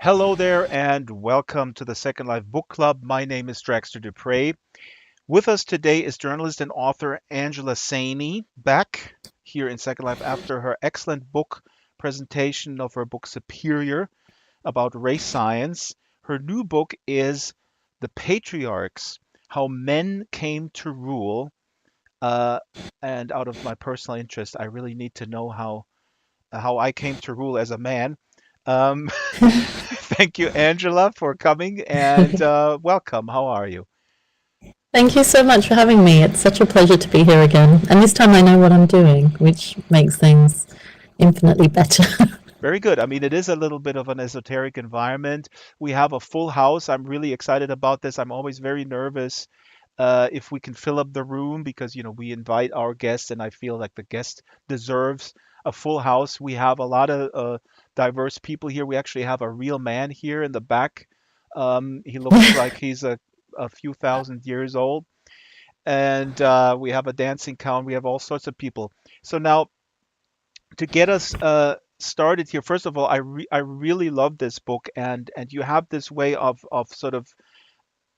Hello there, and welcome to the Second Life Book Club. My name is Draxtor Dupre. With us today is journalist and author Angela Saini, back here in Second Life after her excellent book presentation of her book Superior about race science. Her new book is The Patriarchs: How Men Came to Rule. Uh, and out of my personal interest, I really need to know how I came to rule as a man. Um, Thank you, Angela, for coming and welcome. How are you? Thank you so much for having me. It's such a pleasure to be here again. And this time I know what I'm doing, which makes things infinitely better. Very good. I mean, it is a little bit of an esoteric environment. We have a full house. I'm really excited about this. I'm always very nervous if we can fill up the room because, we invite our guests, and I feel like the guest deserves a full house. We have a lot of diverse people here. We actually have a real man here in the back. He looks like he's a few thousand years old. And we have a dancing count. We have all sorts of people. So now, to get us started here, first of all, I really love this book, and you have this way of sort of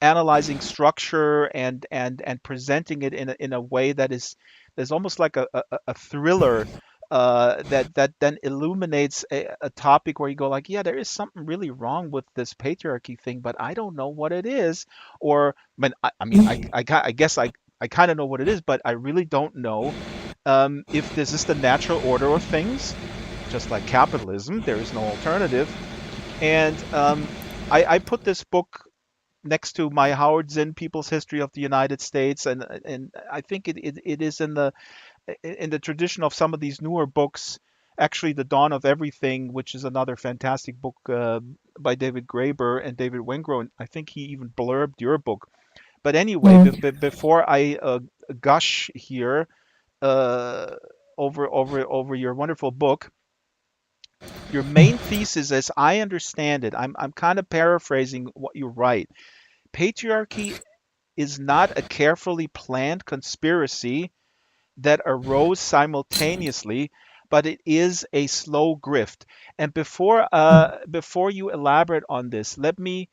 analyzing structure and presenting it in a way that is there's almost like a thriller that then illuminates a topic where you go like, yeah, there is something really wrong with this patriarchy thing, but I don't know what it is. Or I guess I kind of know what it is, but I really don't know if this is the natural order of things. Just like capitalism, there is no alternative. And I put this book next to my Howard Zinn People's History of the United States, and I think it is in the tradition of some of these newer books. Actually, The Dawn of Everything, which is another fantastic book by David Graeber and David Wengrow, and I think he even blurbed your book. But anyway, Mm. before I gush here uh, over your wonderful book, your main thesis, as I understand it, I'm kind of paraphrasing what you write. Patriarchy is not a carefully planned conspiracy that arose simultaneously, but it is a slow grift. And before you elaborate on this, let me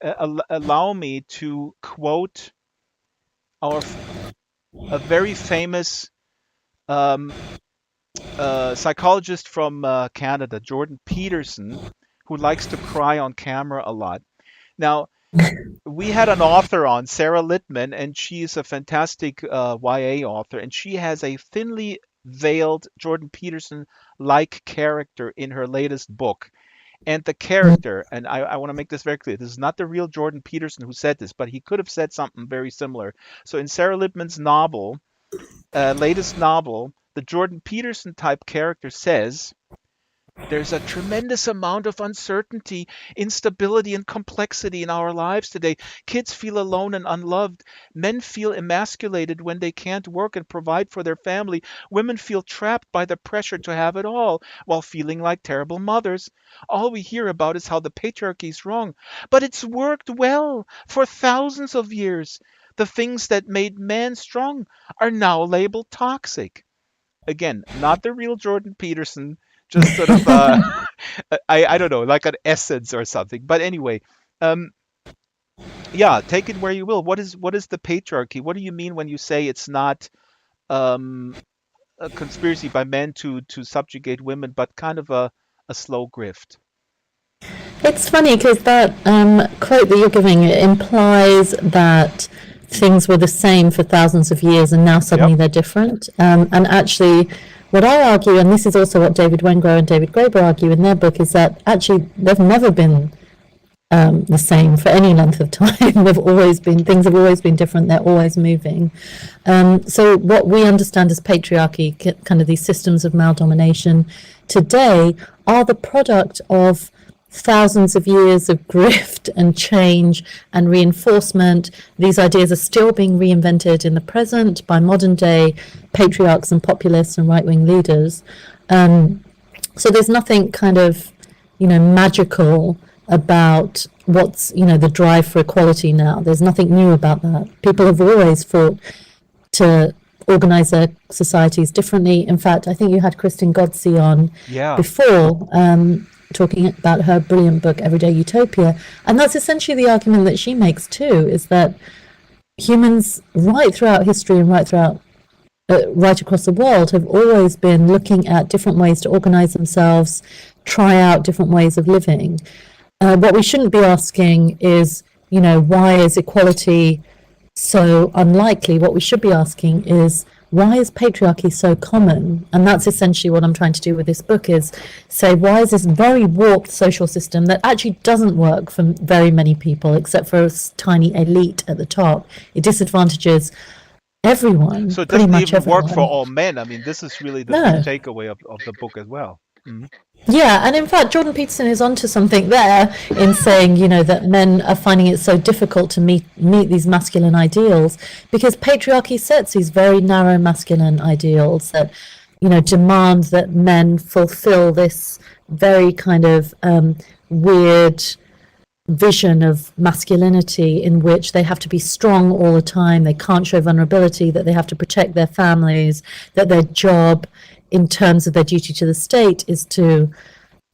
allow me to quote our a very famous um, psychologist from Canada, Jordan Peterson, who likes to cry on camera a lot. Now, we had an author on, Sarah Littman, and she's a fantastic YA author, and she has a thinly veiled Jordan Peterson like character in her latest book. And the character, and I want to make this very clear, this is not the real Jordan Peterson who said this, but he could have said something very similar. So in Sarah Littman's latest novel, the Jordan Peterson type character says, there's a tremendous amount of uncertainty, instability, and complexity in our lives today. Kids feel alone and unloved. Men feel emasculated when they can't work and provide for their family. Women feel trapped by the pressure to have it all while feeling like terrible mothers. All we hear about is how the patriarchy is wrong. But it's worked well for thousands of years. The things that made man strong are now labeled toxic. Again, not the real Jordan Peterson, just sort of I don't know, like an essence or something. But anyway, um, yeah, take it where you will. What is the patriarchy? What do you mean when you say it's not um, a conspiracy by men to subjugate women, but kind of a slow grift? It's funny because that quote that you're giving implies that things were the same for thousands of years and now Yep. suddenly they're different. And actually, what I argue, and this is also what David Wengrow and David Graeber argue in their book, is that actually they've never been the same for any length of time. They've always been things have always been different. They're always moving. So what we understand as patriarchy, kind of these systems of male domination, today are the product of thousands of years of grift and change and reinforcement. These ideas are still being reinvented in the present by modern day patriarchs and populists and right wing leaders. So there's nothing kind of, magical about what's, the drive for equality now. There's nothing new about that. People have always fought to organize their societies differently. In fact, I think you had Kristen Godsey on Yeah. before. talking about her brilliant book Everyday Utopia, and that's essentially the argument that she makes too, is that humans right throughout history and right across the world have always been looking at different ways to organize themselves, try out different ways of living. What we shouldn't be asking is, why is equality so unlikely? What we should be asking is, why is patriarchy so common? And that's essentially what I'm trying to do with this book, is say, why is this very warped social system that actually doesn't work for very many people, except for a tiny elite at the top? It disadvantages everyone, So it pretty doesn't much even work for everyone. all men. I mean, this is really the big No. takeaway of the book as well. Mhm. Yeah, and in fact, Jordan Peterson is onto something there in saying, that men are finding it so difficult to meet these masculine ideals because patriarchy sets these very narrow masculine ideals that, demand that men fulfill this very kind of weird vision of masculinity in which they have to be strong all the time, they can't show vulnerability, that they have to protect their families, that their job in terms of their duty to the state is to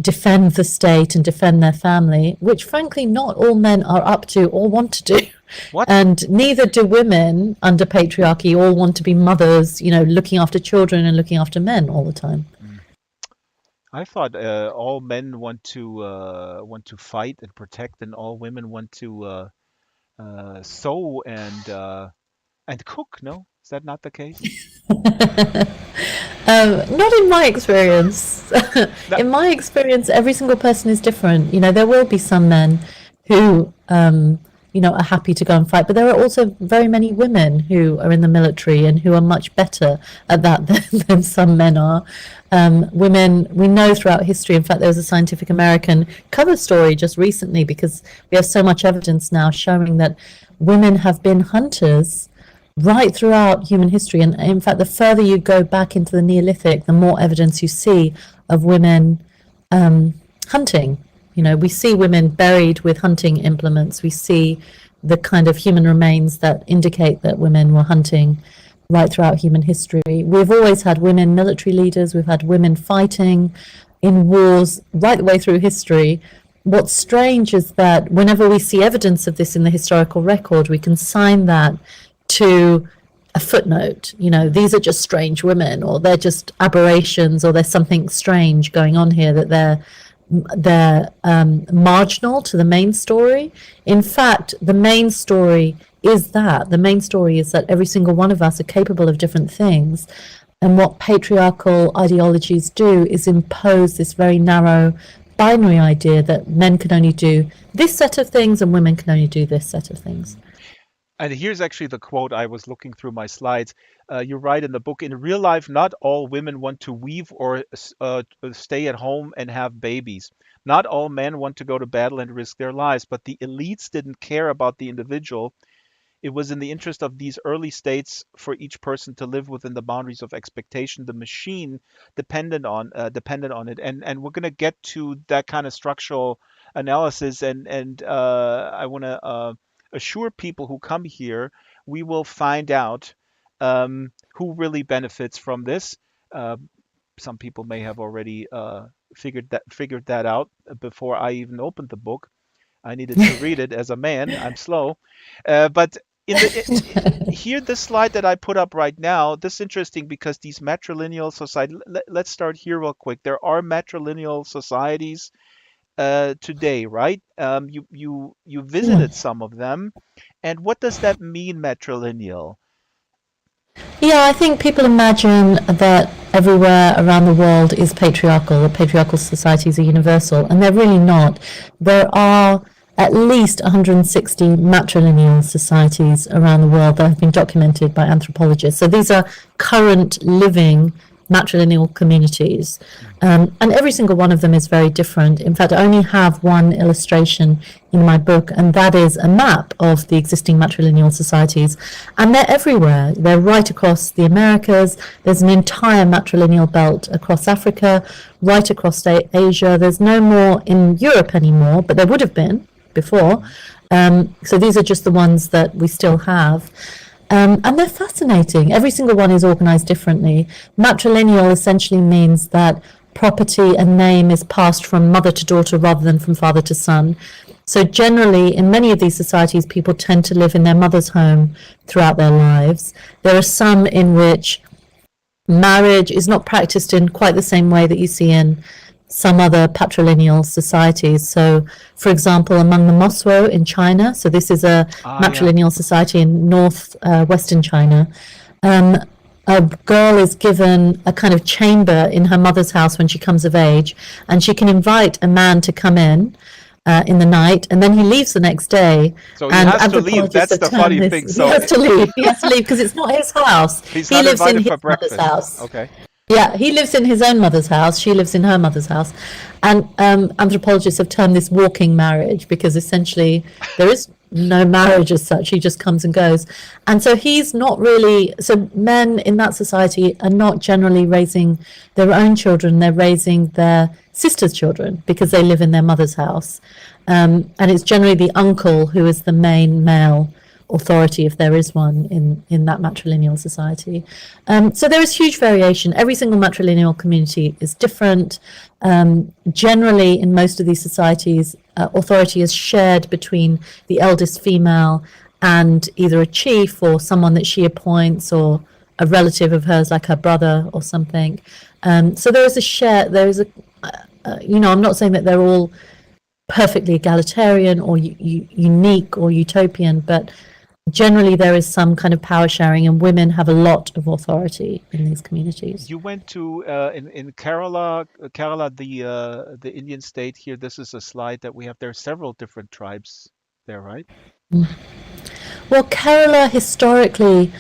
defend the state and defend their family, which frankly not all men are up to or want to do. What? And neither do women under patriarchy all want to be mothers, looking after children and looking after men all the time. Mm. I thought all men want to fight and protect, and all women want to sew and cook. No, is that not the case? Not in my experience. That, In my experience, every single person is different. There will be some men who, are happy to go and fight, but there are also very many women who are in the military and who are much better at that than some men are. Women, we know throughout history, in fact, there was a Scientific American cover story just recently because we have so much evidence now showing that women have been hunters right throughout human history. And in fact, the further you go back into the Neolithic, the more evidence you see of women hunting. We see women buried with hunting implements. We see the kind of human remains that indicate that women were hunting right throughout human history. We've always had women military leaders. We've had women fighting in wars right the way through history. What's strange is that whenever we see evidence of this in the historical record, we consign that to a footnote. These are just strange women, or they're just aberrations, or there's something strange going on here, that they're marginal to the main story. In fact, the main story is that every single one of us are capable of different things. And what patriarchal ideologies do is impose this very narrow binary idea that men can only do this set of things and women can only do this set of things. and here's actually the quote. I was looking through my slides. You write in the book, in real life, not all women want to weave or stay at home and have babies. Not all men want to go to battle and risk their lives, but the elites didn't care about the individual. It was in the interest of these early states for each person to live within the boundaries of expectation. The machine depended on it, and we're going to get to that kind of structural analysis. And I want to assure people who come here, we will find out who really benefits from this. Uh, some people may have already figured that out before I even opened the book. I needed to read it as a man. I'm slow, but in here, this slide that I put up right now, this is interesting because these matrilineal societies. Let's start here real quick. There are matrilineal societies today, right? You Yeah. visited some of them, and what does that mean, matrilineal? Yeah, I think people imagine that everywhere around the world is patriarchal, that patriarchal societies are universal, and they're really not. There are at least 160 matrilineal societies around the world that have been documented by anthropologists. So these are current living matrilineal communities. And every single one of them is very different. In fact, I only have one illustration in my book, and that is a map of the existing matrilineal societies. And they're everywhere. They're right across the Americas. There's an entire matrilineal belt across Africa, right across Asia. There's no more in Europe anymore, but there would have been before. So these are just the ones that we still have. And they're fascinating. Every single one is organized differently. Matrilineal essentially means that property and name is passed from mother to daughter rather than from father to son. So generally, in many of these societies, people tend to live in their mother's home throughout their lives. There are some in which marriage is not practiced in quite the same way that you see in some other patrilineal societies. So, for example, among the Moswo in China, so this is a Ah, yeah. matrilineal society in western China, um, a girl is given a kind of chamber in her mother's house when she comes of age, and she can invite a man to come in the night, and then he leaves the next day. So he And has to leave. anthropologists That's have the termed funny this, thing. he So has to leave. He has to leave because it's not his house. he's He not lives in invited his for mother's breakfast. house. Okay. Yeah, he lives in his own mother's house. She lives in her mother's house. And anthropologists have termed this walking marriage because essentially there is no marriage as such. He just comes and goes. And so he's not really, so men in that society are not generally raising their own children. They're raising their sister's children because they live in their mother's house. And it's generally the uncle who is the main male authority, if there is one, in that matrilineal society. So there is huge variation. Every single matrilineal community is different. Generally, in most of these societies, authority is shared between the eldest female and either a chief or someone that she appoints or a relative of hers, like her brother or something. So there is a share. There is I'm not saying that they're all perfectly egalitarian or unique or utopian, but generally there is some kind of power sharing, and women have a lot of authority in these communities. You went to in Kerala, Kerala, the Indian state here. This is a slide that we have. There are several different tribes there, right? Well, Kerala historically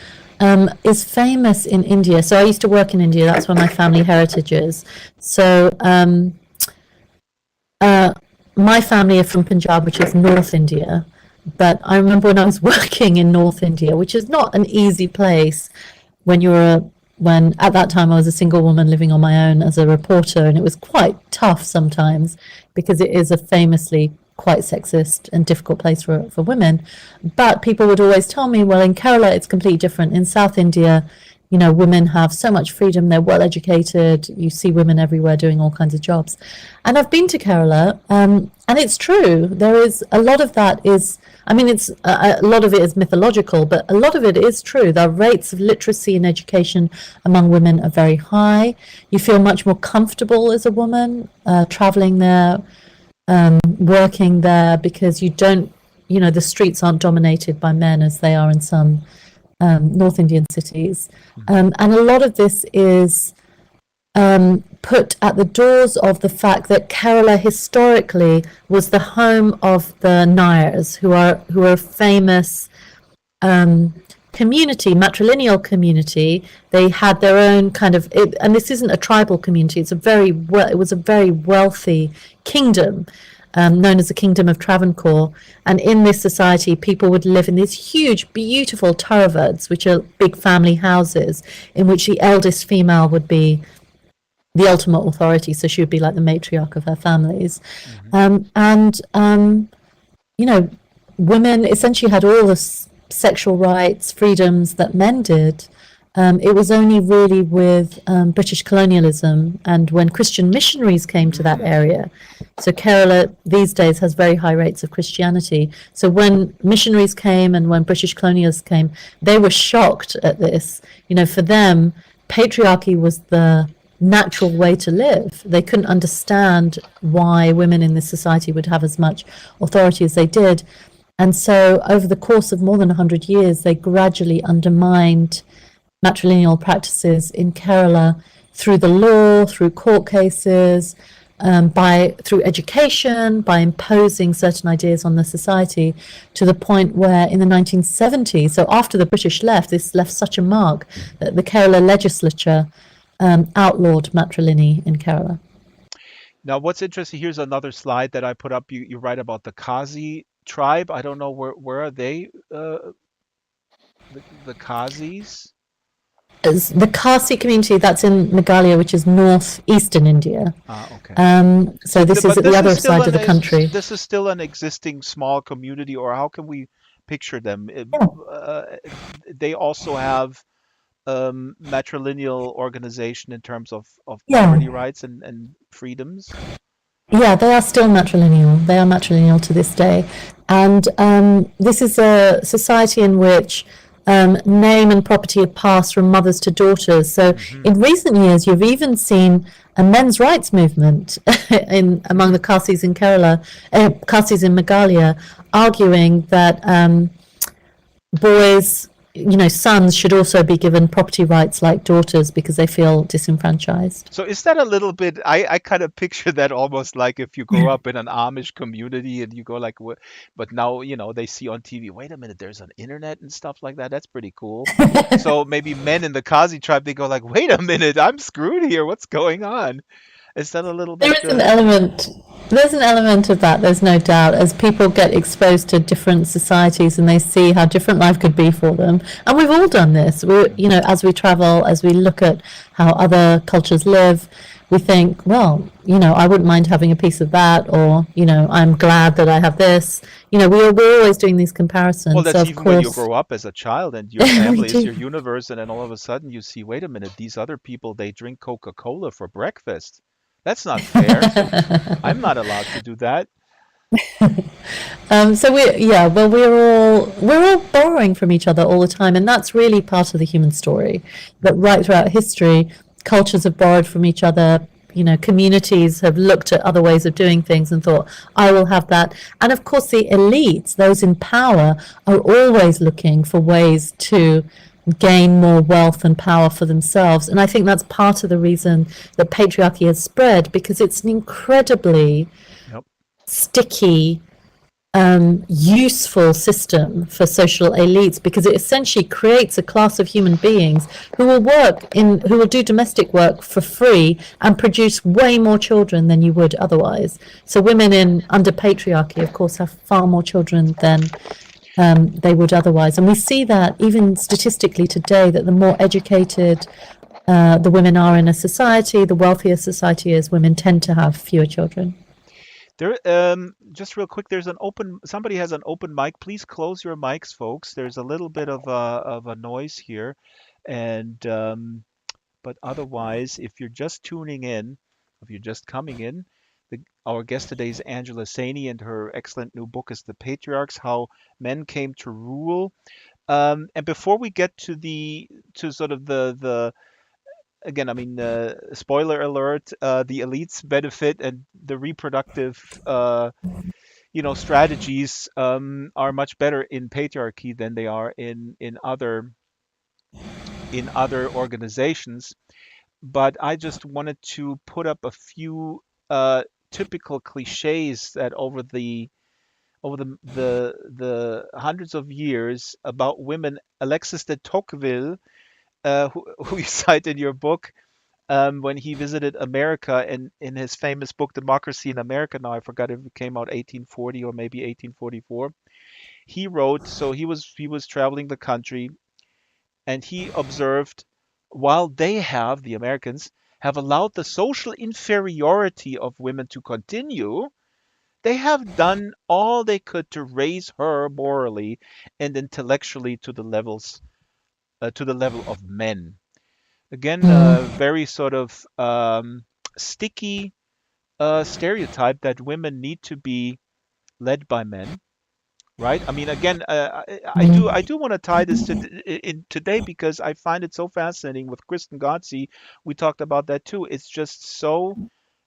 is famous in India. So I used to work in India. That's where my family heritage is. So uh, my family are from Punjab, which is North India. But I remember when I was working in North India, which is not an easy place when when at that time I was a single woman living on my own as a reporter, and it was quite tough sometimes because it is a famously quite sexist and difficult place for women. But people would always tell me, well, in Kerala it's completely different. In South India, women have so much freedom, they're well educated, you see women everywhere doing all kinds of jobs. And I've been to Kerala, and it's true. There is a lot of that is, I mean, it's a lot of it is mythological, but a lot of it is true. The rates of literacy and education among women are very high. You feel much more comfortable as a woman traveling there, working there, because you don't, the streets aren't dominated by men as they are in some North Indian cities. Mhm. And a lot of this is put at the doors of the fact that Kerala historically was the home of the Nayars, who are a famous community, matrilineal community. They had their own kind of, and this isn't a tribal community. It was a very wealthy kingdom. Known as the Kingdom of Travancore. And in this society, people would live in these huge, beautiful turrets, which are big family houses, in which the eldest female would be the ultimate authority. So she would be like the matriarch of her families. Mhm. And women essentially had all the sexual rights, freedoms that men did. It was only really with British colonialism and when Christian missionaries came to that area. So Kerala these days has very high rates of Christianity. So when missionaries came and when British colonialists came, they were shocked at this. For them, patriarchy was the natural way to live. They couldn't understand why women in this society would have as much authority as they did. And so over the course of more than 100 years, they gradually undermined matrilineal practices in Kerala through the law, through court cases, through education, by imposing certain ideas on the society, to the point where in the 1970s, so after the British left, this left such a mark that the Kerala legislature outlawed matrilineal in Kerala. Now, what's interesting, here's another slide that I put up. You write about the Kazi tribe. I don't know where are they, the Kazis? As the Khasi community, that's in Meghalaya, which is northeastern India. Ah, okay. So this is But at the this is other still side of an the country. this is still an existing small community, or how can we picture them? Yeah. Uh, they also have matrilineal organization in terms of Yeah, property rights and freedoms? yeah, they are still matrilineal. They are matrilineal to this day. And this is a society in which name and property are passed from mothers to daughters. So Hmm. in recent years, you've even seen a men's rights movement in among the Khasis in Kerala, Khasis in Meghalaya, arguing that boys, sons should also be given property rights like daughters because they feel disenfranchised. So is that a little bit? I kind of picture that almost like if you grow up in an Amish community and you go like, what? But now they see on TV. Wait a minute, there's an internet and stuff like that. That's pretty cool. So maybe men in the Kazi tribe they go like, wait a minute, I'm screwed here. What's going on? Is that a little There bit? is an element. There's an element of that. There's no doubt. As people get exposed to different societies and they see how different life could be for them, and we've all done this. As we travel, as we look at how other cultures live, we think, well, I wouldn't mind having a piece of that, or I'm glad that I have this. We're always doing these Well, comparisons. So that's of even when you course, grow up as a child and your we family is do. your universe, and then all of a sudden you see, wait a minute, these other people they drink Coca-Cola for breakfast. That's not fair. I'm not allowed to do that. So yeah, well, we're all borrowing from each other all the time, and that's really part of the human story. That right throughout history, cultures have borrowed from each other. Communities have looked at other ways of doing things and thought, I will have that. And of course, the elites, those in power, are always looking for ways to gain more wealth and power for themselves. And I think that's part of the reason that patriarchy has spread, because it's an incredibly Yep. sticky useful system for social elites, because it essentially creates a class of human beings who will do domestic work for free and produce way more children than you would otherwise. So women in under patriarchy, of course, have far more children than they would otherwise, and we see that even statistically today, that the more educated the women are in a society, the wealthier society is, women tend to have fewer children. There, just real quick, there's an open, somebody has an open mic. Please close your mics, folks. There's a little bit of a noise here. And, but otherwise, if you're just tuning in, if you're just coming in, our guest today is Angela Saini, and her excellent new book is The Patriarchs: How Men Came to Rule. And before we get to to sort of the again, I mean, spoiler alert, the elites benefit and the reproductive, strategies are much better in patriarchy than they are in other organizations. But I just wanted to put up a few typical cliches that over the hundreds of years about women. Alexis de Tocqueville, who you cite in your book, when he visited America, and in his famous book Democracy in America, now I forgot if it came out 1840 or maybe 1844, he wrote, so he was traveling the country, and he observed, while the Americans have allowed the social inferiority of women to continue, they have done all they could to raise her morally and intellectually to the level of men. Again, Mm, very sort of sticky stereotype that women need to be led by men, right? I mean, again, I do want to tie this in today because I find it so fascinating with Kristen Gotzi. We talked about that too. It's just so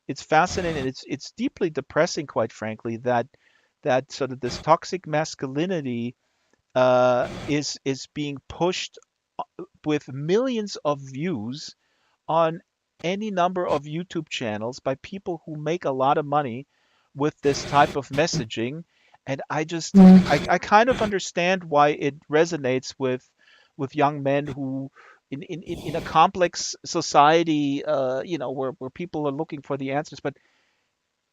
it's fascinating, and it's deeply depressing, quite frankly, that sort of this toxic masculinity is being pushed with millions of views on any number of YouTube channels by people who make a lot of money with this type of messaging. And I just, I, mm, I kind of understand why it resonates with young men who, in a complex society, where people are looking for the answers. But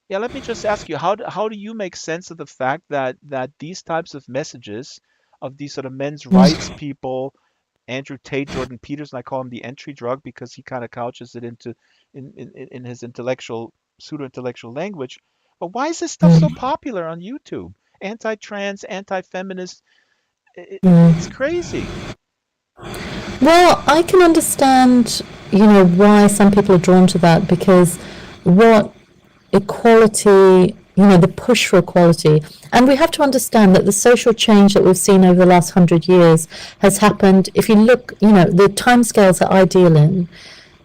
yeah, let me just ask you, how do you make sense of the fact that these types of messages of these sort of men's rights mm, people, Andrew Tate, Jordan Peterson, I call him the entry drug because he kind of couches it in his intellectual, pseudo-intellectual language. But why is this stuff so mm, popular on YouTube? Anti-trans, anti-feminist, it's mm. crazy. Well, I can understand, why some people are drawn to that because what equality, the push for equality, and we have to understand that the social change that we've seen over the last 100 years has happened. If you look, the timescales that I deal in,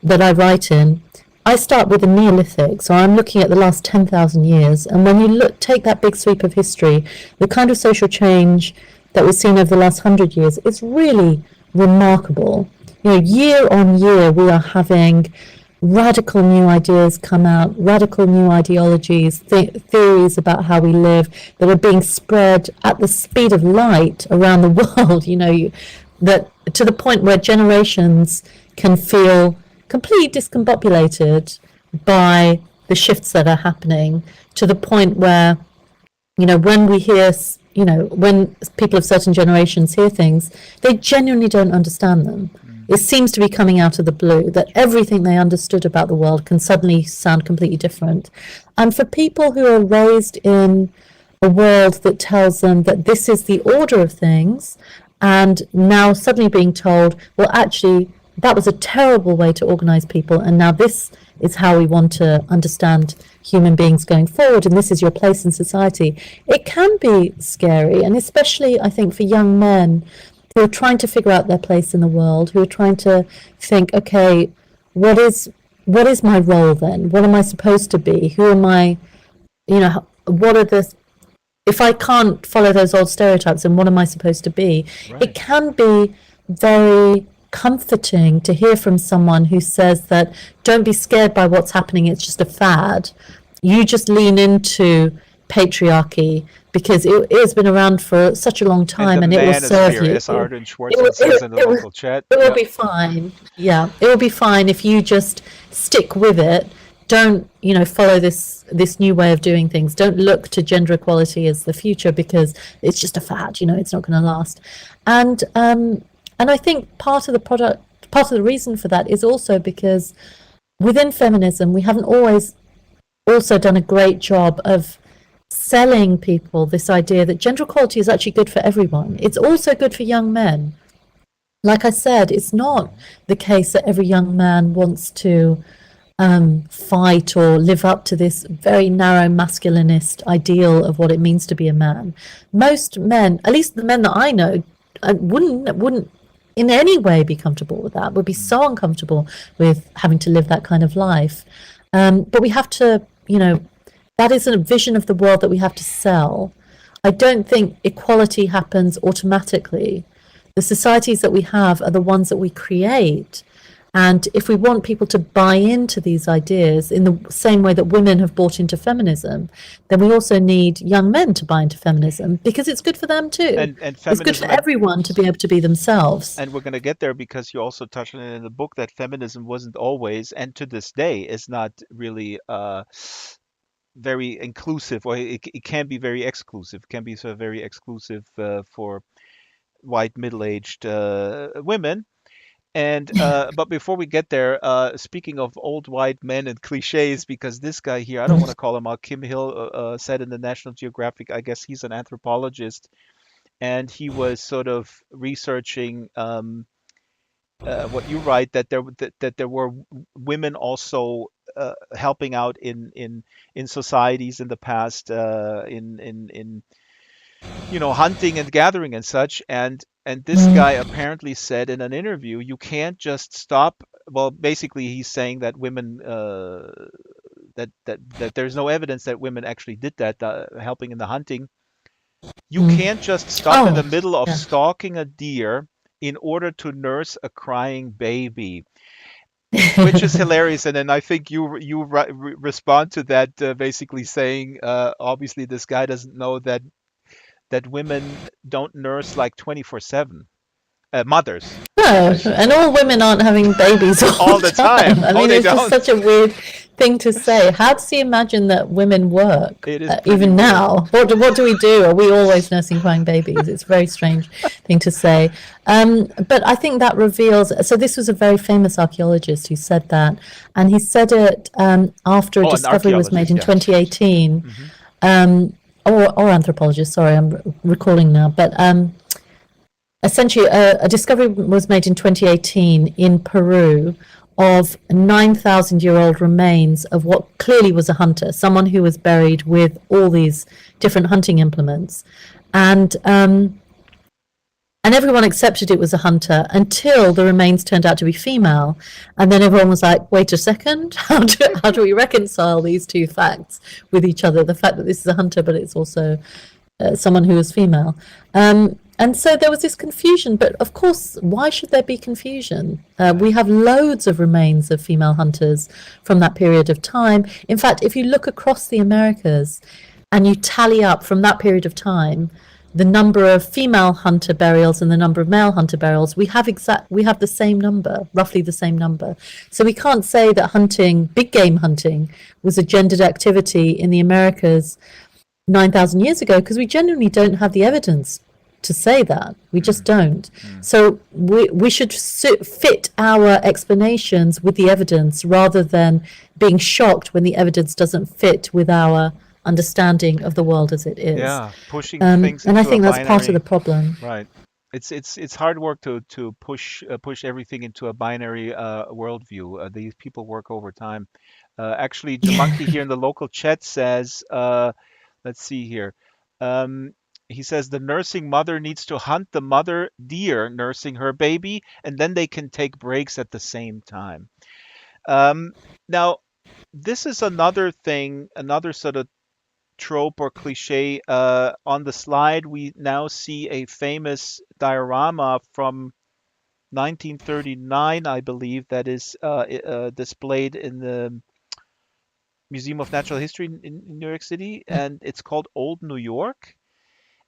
that I write in, I start with the Neolithic, so I'm looking at the last 10,000 years. And when you take that big sweep of history, the kind of social change that we've seen over the last 100 years, it's really remarkable. Year on year, we are having radical new ideas come out, radical new ideologies, theories about how we live that are being spread at the speed of light around the world, that to the point where generations can feel completely discombobulated by the shifts that are happening, to the point where, when we hear, when people of certain generations hear things, they genuinely don't understand them. It seems to be coming out of the blue that everything they understood about the world can suddenly sound completely different. And for people who are raised in a world that tells them that this is the order of things, and now suddenly being told, well, actually, that was a terrible way to organize people, and now this is how we want to understand human beings going forward, and this is your place in society. It can be scary, and especially, I think, for young men who are trying to figure out their place in the world, who are trying to think, okay, what is my role then? What am I supposed to be? Who am I? What are the if I can't follow those old stereotypes, then what am I supposed to be? It Right. can be very comforting to hear from someone who says that don't be scared by what's happening, it's just a fad. You just lean into patriarchy because it has been around for such a long And the time and it will serve manosphere, you. as Arden It will, Schwartzman says in the it local chat. it will Yeah. be fine. Yeah, it will be fine if you just stick with it. Don't follow this new way of doing things. Don't look to gender equality as the future because it's just a fad. It's not going to last. And and I think part of the reason for that is also because within feminism we haven't always also done a great job of selling people this idea that gender equality is actually good for everyone. It's also good for young men. Like I said, it's not the case that every young man wants to fight or live up to this very narrow masculinist ideal of what it means to be a man. Most men, at least the men that I know, wouldn't in any way be comfortable with that. Would be so uncomfortable with having to live that kind of life. But we have to, that is a vision of the world that we have to sell. I don't think equality happens automatically. The societies that we have are the ones that we create. And if we want people to buy into these ideas in the same way that women have bought into feminism, then we also need young men to buy into feminism because it's good for them too. And It's good for feminism, everyone to be able to be themselves. and we're going to get there because you also touched on it in the book that feminism wasn't always, and to this day, is not really very inclusive, or it can be very exclusive. It can be sort of very exclusive for white middle-aged women. And but before we get there, speaking of old white men and cliches, because this guy here, I don't want to call him out. Kim Hill said in the National Geographic, I guess he's an anthropologist, and he was sort of researching what you write, that there were women also helping out in societies in the past, in hunting and gathering and such. And this guy apparently said in an interview, you can't just stop. Well, basically, he's saying that women that there's no evidence that women actually did that, helping in the hunting. You Mm. can't just stop in the Oh, middle of yeah. stalking a deer in order to nurse a crying baby, which is hilarious. And then I think you respond to that, basically saying, obviously this guy doesn't know that women don't nurse like 24/7. Mothers, No, I should and say, all women aren't having babies all all the the time. time. I Oh, mean, they it's just don't. such a weird thing to say. How does he imagine that women work, It is pretty even weird. now? What do we do? Are we always nursing crying babies? It's a very strange thing to say. But I think that reveals. So this was a very famous archaeologist who said that, and he said it after a Oh, an discovery was made archaeologist, in yeah. 2018, Hmm. or anthropologist. Sorry, I'm recalling now, but. essentially a discovery was made in 2018 in Peru of 9,000-year-old remains of what clearly was a hunter, someone who was buried with all these different hunting implements. And everyone accepted it was a hunter until the remains turned out to be female. And then everyone was like, wait a second, how do we reconcile these two facts with each other? The fact that this is a hunter, but it's also someone who was female. And so there was this confusion, but of course, why should there be confusion? We have loads of remains of female hunters from that period of time. In fact, if you look across the Americas and you tally up from that period of time, the number of female hunter burials and the number of male hunter burials, we have the same number, roughly the same number. So we can't say that hunting, big game hunting, was a gendered activity in the Americas 9,000 years ago, because we genuinely don't have the evidence to say that. We just don't. So we should fit our explanations with the evidence rather than being shocked when the evidence doesn't fit with our understanding of the world as it is. Yeah, pushing things And I into a think that's part of the binary. problem. Right. It's hard work to push everything into a binary worldview. These people work overtime. Actually, Jamonkey here in the local chat says, let's see here. Um, he says the nursing mother needs to hunt the mother deer nursing her baby, and then they can take breaks at the same time. Um, Now, this is another thing, another sort of trope or cliche. On the slide, we now see a famous diorama from 1939, I believe, that is displayed in the Museum of Natural History in New York City, and it's called Old New York.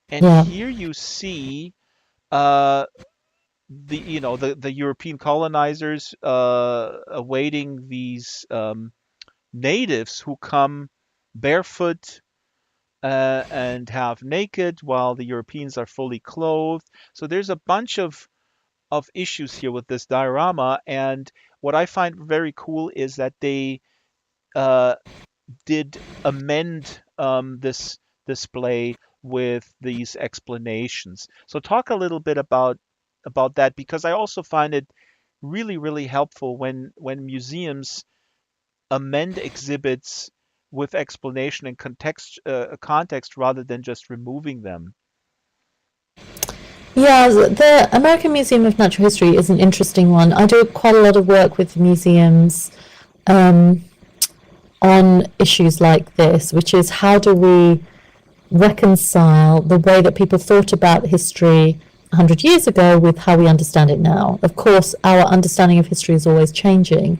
And Yeah, here you see uh, the European colonizers awaiting these natives who come barefoot and half naked, while the Europeans are fully clothed. So there's a bunch of issues here with this diorama, and what I find very cool is that they uh, did amend this display with these explanations. So talk a little bit about that, because I also find it really, really helpful when museums amend exhibits with explanation and context rather than just removing them. yeah. The American Museum of Natural History is an interesting one. I do quite a lot of work with museums um, on issues like this, which is how do we reconcile the way that people thought about history 100 years ago with how we understand it now. Of course, our understanding of history is always changing.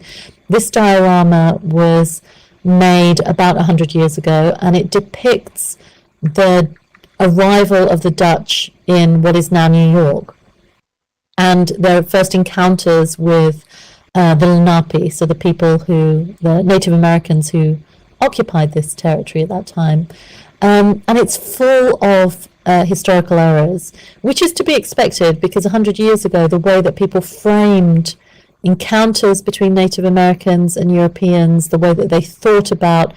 This diorama was made about 100 years ago, and it depicts the arrival of the Dutch in what is now New York and their first encounters with the Lenape, so the Native Americans who occupied this territory at that time. And it's full of historical errors, which is to be expected because 100 years ago, the way that people framed encounters between Native Americans and Europeans, the way that they thought about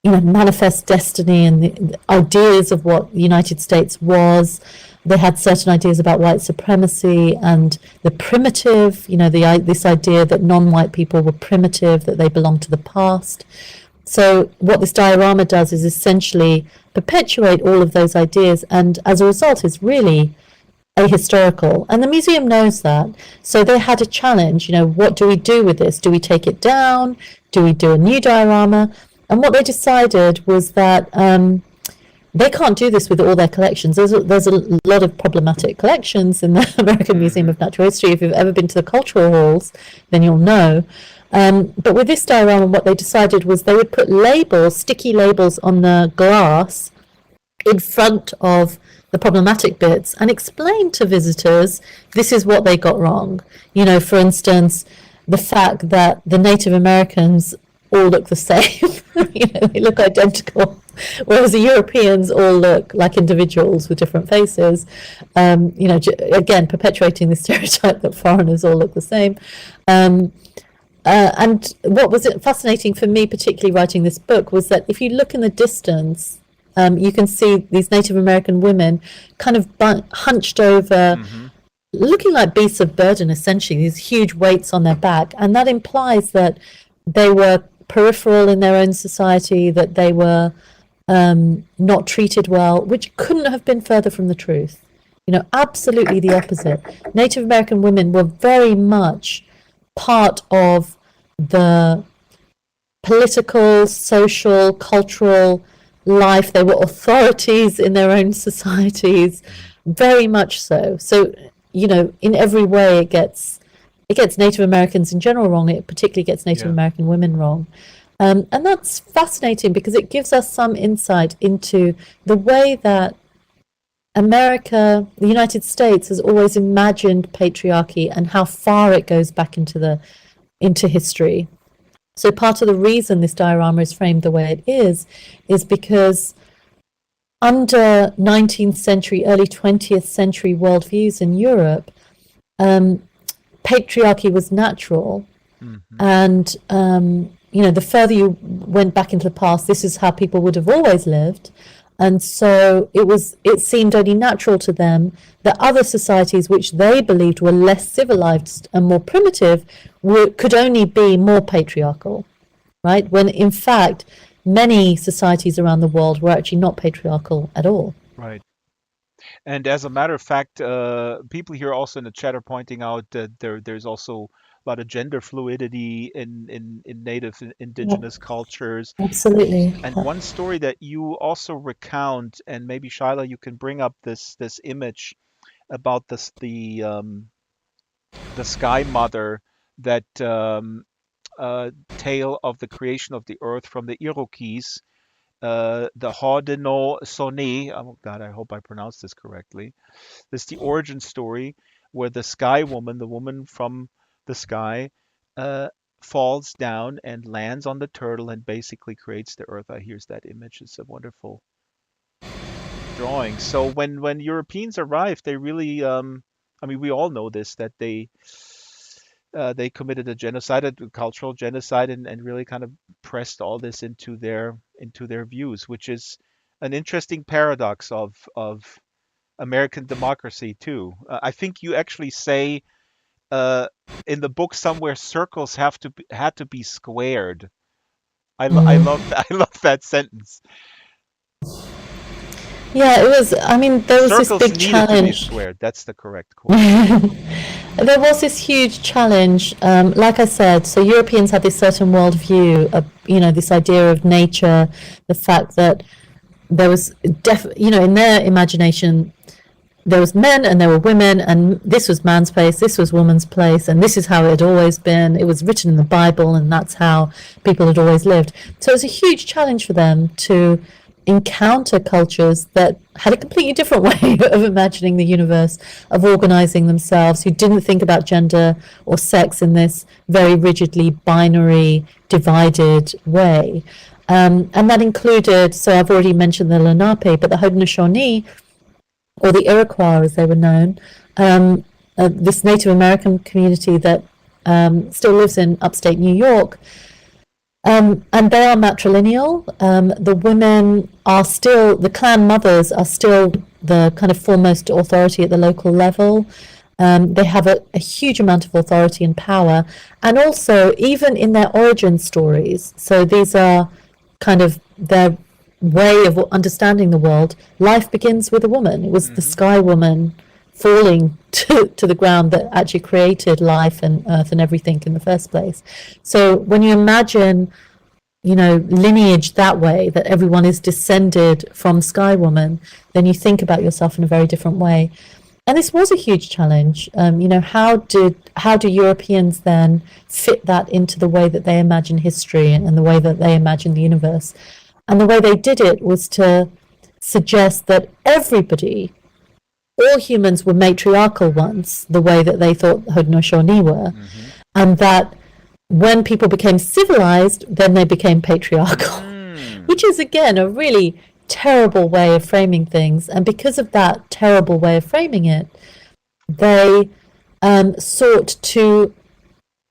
manifest destiny and the ideas of what the United States was. They had certain ideas about white supremacy and the primitive, this idea that non-white people were primitive, that they belonged to the past. So what this diorama does is essentially perpetuate all of those ideas, and as a result is really ahistorical. And the museum knows that. So they had a challenge, what do we do with this? Do we take it down? Do we do a new diorama? And what they decided was that they can't do this with all their collections. There's a lot of problematic collections in the American Museum Hmm. of Natural History. If you've ever been to the cultural halls, then you'll know. But with this diorama, what they decided was they would put labels, sticky labels on the glass in front of the problematic bits and explain to visitors this is what they got wrong. For instance, the fact that the Native Americans all look the same. They look identical, whereas the Europeans all look like individuals with different faces. Again, perpetuating the stereotype that foreigners all look the same. And what was fascinating for me, particularly writing this book, was that if you look in the distance, you can see these Native American women kind of hunched over, Hmm. looking like beasts of burden, essentially, these huge weights on their back. And that implies that they were peripheral in their own society, that they were not treated well, which couldn't have been further from the truth. Absolutely the opposite. Native American women were very much part of the political, social, cultural life. They were authorities in their own societies, very much so. So, in every way, it gets Native Americans in general wrong. It particularly gets Native Yeah. American women wrong. And that's fascinating because it gives us some insight into the way that America, the United States, has always imagined patriarchy and how far it goes back into history. So part of the reason this diorama is framed the way it is because under 19th century, early 20th century worldviews in Europe, patriarchy was natural. Hmm. And, the further you went back into the past, this is how people would have always lived. And so it seemed only natural to them that other societies, which they believed were less civilized and more primitive, could only be more patriarchal, right? When in fact, many societies around the world were actually not patriarchal at all. Right. And as a matter of fact, people here also in the chat are pointing out that there's also a lot of gender fluidity in native and Yeah, indigenous cultures. absolutely. And one story that you also recount, and maybe Shyla, you can bring up this image about the sky mother, that tale of the creation of the earth from the Iroquois, the Haudenosaunee. Oh God, I hope I pronounced this correctly. This is the origin story where the sky woman, the woman from the sky, uh, falls down and lands on the turtle and basically creates the earth. Here's that image. It's a wonderful drawing. So when Europeans arrived, they really, I mean, we all know this, that they committed a genocide, a cultural genocide, and really kind of pressed all this into their views, which is an interesting paradox of American democracy too. I think you actually say uh, in the book somewhere circles had to be squared. I Mm. love that. I love that sentence. Yeah, it was. I mean, there was this Circles big needed to be challenge. squared. That's the correct quote. There was this huge challenge. Like I said, so Europeans had this certain worldview of, this idea of nature, the fact that there was, in their imagination, there was men and there were women, and this was man's place, this was woman's place, and this is how it had always been. It was written in the Bible, and that's how people had always lived. So it was a huge challenge for them to encounter cultures that had a completely different way of imagining the universe, of organizing themselves, who didn't think about gender or sex in this very rigidly binary, divided way. And that included, so I've already mentioned the Lenape, but the Haudenosaunee, or the Iroquois as they were known, this Native American community that still lives in upstate New York. And they are matrilineal. The women are still, the clan mothers are still the kind of foremost authority at the local level. They have a huge amount of authority and power. And also, even in their origin stories, so these are kind of their way of understanding the world, life begins with a woman. It was the Hmm. sky woman falling to the ground that actually created life and earth and everything in the first place. So when you imagine, lineage that way, that everyone is descended from Sky Woman, then you think about yourself in a very different way. And this was a huge challenge. How do Europeans then fit that into the way that they imagine history and the way that they imagine the universe? And the way they did it was to suggest that everybody, all humans, were matriarchal once, the way that they thought Haudenosaunee were, Hmm. and that when people became civilized, then they became patriarchal, Mm. which is again a really terrible way of framing things. And because of that terrible way of framing it, they sought to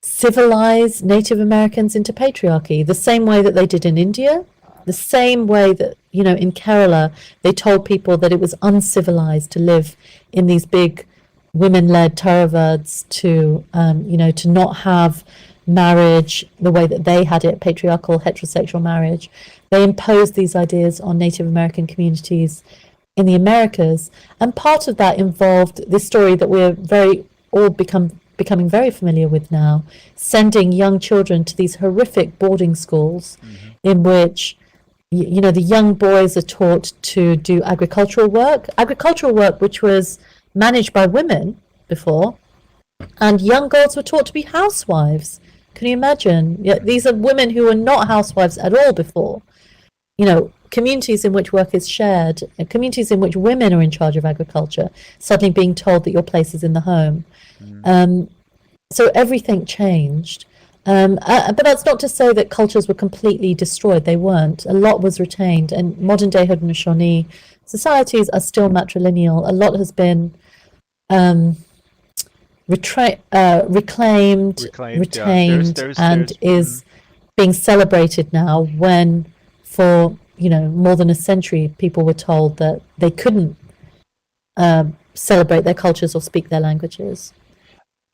civilize Native Americans into patriarchy, the same way that they did in India, the same way that, in Kerala, they told people that it was uncivilized to live in these big women-led Taravards to, to not have marriage the way that they had it, patriarchal heterosexual marriage. They imposed these ideas on Native American communities in the Americas, and part of that involved this story that we're very all becoming very familiar with now, sending young children to these horrific boarding schools Hmm. in which the young boys are taught to do agricultural work which was managed by women before, and young girls were taught to be housewives. Can you imagine? Yeah, these are women who were not housewives at all before. Communities in which work is shared, communities in which women are in charge of agriculture, suddenly being told that your place is in the home. Hmm. Um, so everything changed. But that's not to say that cultures were completely destroyed. They weren't. A lot was retained, and modern day Haudenosaunee societies are still matrilineal. A lot has been um, reclaimed, Reclaimed, yeah. retained, and Mhm. is being celebrated now, when for more than a century people were told that they couldn't celebrate their cultures or speak their languages.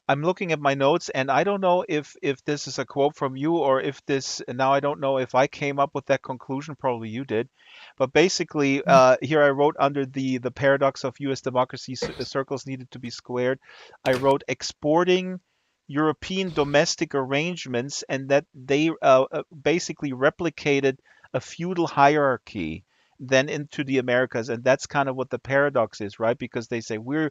I'm looking at my notes, and I don't know if this is a quote from you or if this. Now I don't know if I came up with that conclusion. Probably you did, but basically, here I wrote under the paradox of U.S. democracy circles needed to be squared. I wrote exporting European domestic arrangements, and that they basically replicated a feudal hierarchy then into the Americas, and that's kind of what the paradox is, right? Because they say we're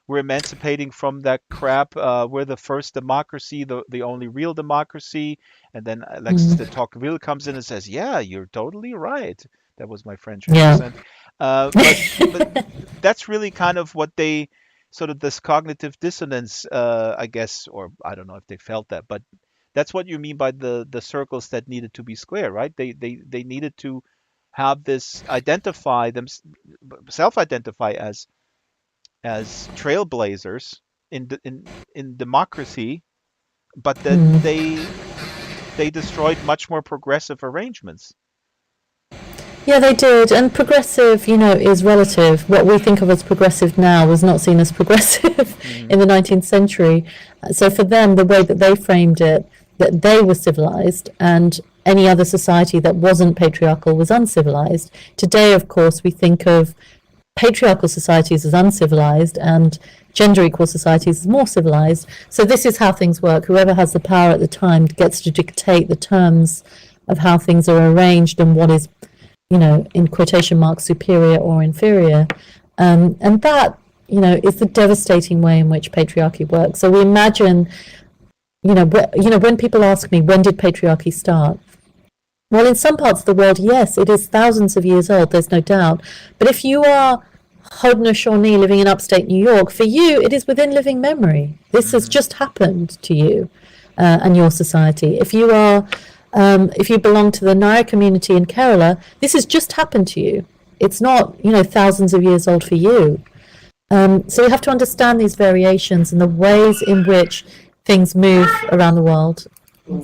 emancipating from that crap. We're the first democracy, the only real democracy. And then Alexis de Mm. Tocqueville comes in and says, "Yeah, you're totally right." That was my French Yeah. accent. But that's really kind of what they sort of this cognitive dissonance, I guess, or I don't know if they felt that, but that's what you mean by the circles that needed to be square, right? They needed to have this identify them self-identify as trailblazers in democracy, but that Mm. they destroyed much more progressive arrangements. Yeah, they did. And progressive, is relative. What we think of as progressive now was not seen as progressive Hmm. in the 19th century. So for them, the way that they framed it, that they were civilized and any other society that wasn't patriarchal was uncivilized. Today, of course, we think of patriarchal societies as uncivilized and gender equal societies as more civilized. So this is how things work. Whoever has the power at the time gets to dictate the terms of how things are arranged and what is, in quotation marks, superior or inferior. And that, is the devastating way in which patriarchy works. So we imagine, when people ask me, when did patriarchy start? Well, in some parts of the world, yes, it is thousands of years old, there's no doubt. But if you are Haudenosaunee living in upstate New York, for you, it is within living memory. This has Hmm. just happened to you and your society. If you belong to the Naya community in Kerala, this has just happened to you. It's not, thousands of years old for you. So you have to understand these variations and the ways in which things move around the world. Oh,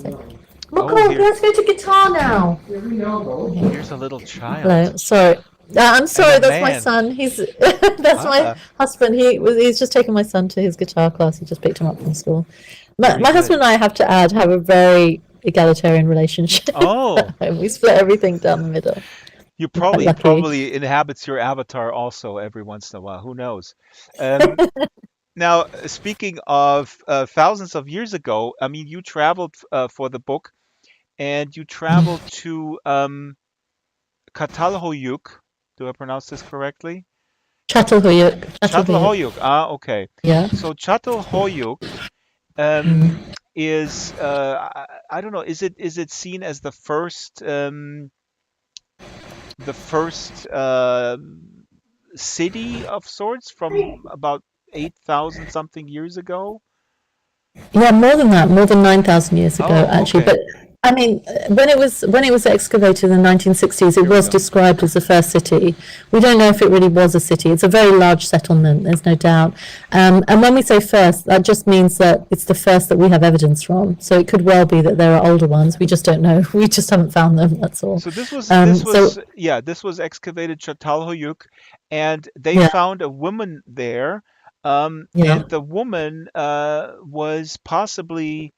Mukul, let's go to guitar now. here's a little child Hello, sorry. I'm and a sorry. That's my man. son. He's that's my Ah, husband. He's just taken my son to his guitar class. He just picked him up from school. My very my husband good. and I, have to add, have a very egalitarian relationship. Oh, We split everything down the middle. you I'm quite probably lucky. probably inhabits your avatar also every once in a while. Who knows? Um, Now, speaking of thousands of years ago, I mean, you traveled for the book, and you traveled to Catalhoyuk. Do I pronounce this correctly? Çatalhöyük, Çatalhöyük. Çatalhöyük. Ah, okay. Yeah. So Çatalhöyük um, Mm. is I don't know. Is it seen as the first city of sorts from about 8,000 something years ago? Yeah, more than that, more than 9,000 years ago, Oh, actually. okay. But I mean, when it was excavated in the 1960s, it Here we was go. described as the first city. We don't know if it really was a city. It's a very large settlement. There's no doubt. And when we say first, that just means that it's the first that we have evidence from. So it could well be that there are older ones. We just don't know. We just haven't found them. That's all. So this was So yeah, this was excavated Çatalhöyük, and they yeah, found a woman there. Yeah. And the woman was possibly,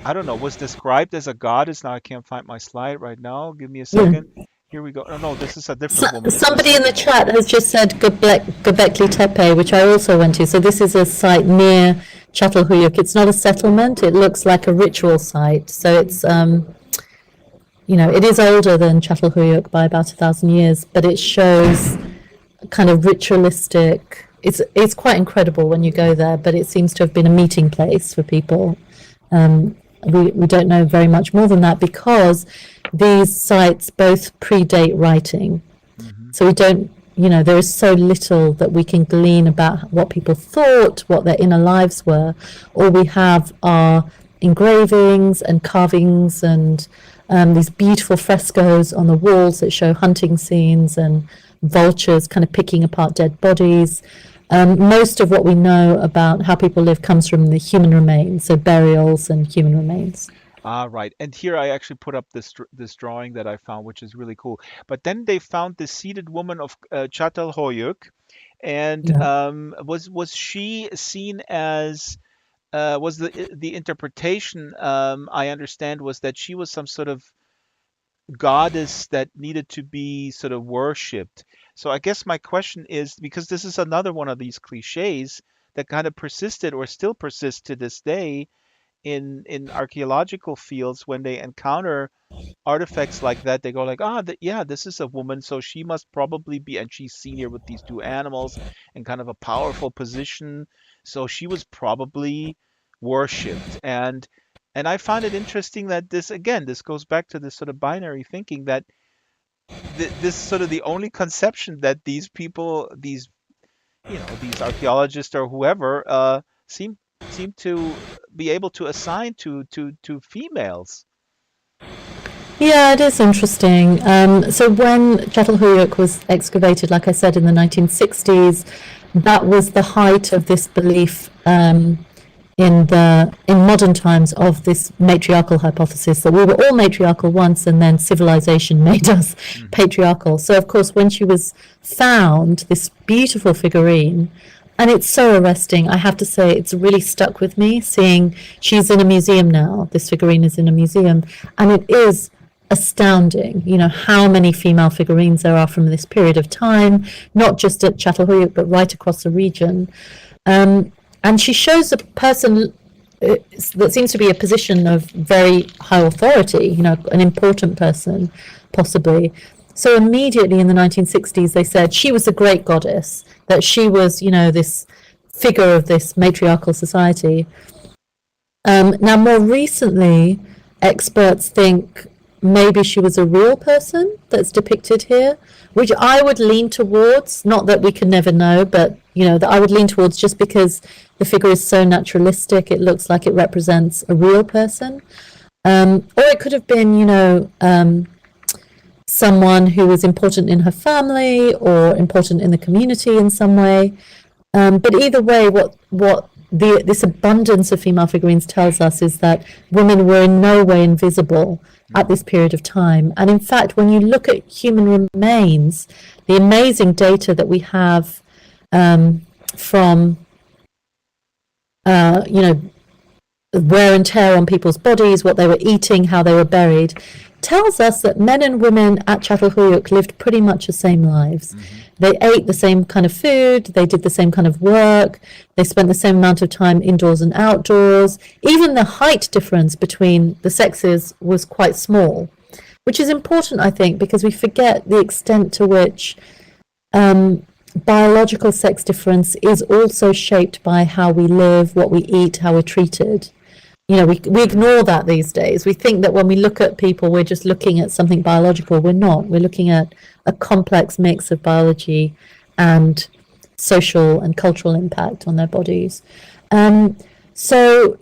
I don't know, was described as a goddess. Now I can't find my slide right now. Give me a Yeah. second. Here we go. Oh, no, this is a different woman. This is the Somebody in the second woman. chat has just said Göbekli Tepe, which I also went to. So this is a site near Çatalhöyük. It's not a settlement. It looks like a ritual site. So it's it is older than Çatalhöyük by about 1,000 years, but it shows kind of ritualistic. It's quite incredible when you go there, but it seems to have been a meeting place for people. We don't know very much more than that because these sites both predate writing. Hmm. So we don't, there is so little that we can glean about what people thought, what their inner lives were. All we have are engravings and carvings and these beautiful frescoes on the walls that show hunting scenes and vultures kind of picking apart dead bodies. Most of what we know about how people live comes from the human remains, so burials and human remains. Ah, right. And here I actually put up this drawing that I found, which is really cool. But then they found the seated woman of Çatalhöyük, and Yeah. was she seen as was the interpretation I understand was that she was some sort of goddess that needed to be sort of worshipped. So I guess my question is, because this is another one of these cliches that kind of persisted or still persists to this day in archaeological fields when they encounter artifacts like that, they go like, ah, yeah, this is a woman, so she must probably be, and she's seen here with these two animals in kind of a powerful position, so she was probably worshipped. And I find it interesting that this, again, this goes back to this sort of binary thinking that this sort of the only conception that these people, these these archaeologists or whoever, seem to be able to assign to females. Yeah, it is interesting. So when Çatalhöyük was excavated, like I said, in the 1960s, that was the height of this belief in modern times of this matriarchal hypothesis that we were all matriarchal once and then civilization made us Hmm. patriarchal. So of course when she was found, this beautiful figurine, and it's so arresting, I have to say it's really stuck with me seeing she's in a museum now. This figurine is in a museum and it is astounding, how many female figurines there are from this period of time, not just at Çatalhöyük but right across the region. And she shows a person that seems to be a position of very high authority, an important person, possibly. So immediately in the 1960s, they said she was a great goddess, that she was, this figure of this matriarchal society. Now, more recently, experts think maybe she was a real person that's depicted here, which I would lean towards. Not that we can never know, but that I would lean towards just because the figure is so naturalistic. It looks like it represents a real person, or it could have been, someone who was important in her family or important in the community in some way. But either way, what this abundance of female figurines tells us is that women were in no way invisible at Hmm. this period of time. And in fact, when you look at human remains, the amazing data that we have from uh, you know wear and tear on people's bodies, what they were eating, how they were buried, tells us that men and women at Çatalhöyük lived pretty much the same lives. Hmm. They ate the same kind of food, they did the same kind of work, they spent the same amount of time indoors and outdoors. Even the height difference between the sexes was quite small, which is important, I think, because we forget the extent to which biological sex difference is also shaped by how we live, what we eat, how we're treated. We ignore that these days. We think that when we look at people, we're just looking at something biological. We're not. We're looking at a complex mix of biology and social and cultural impact on their bodies. So,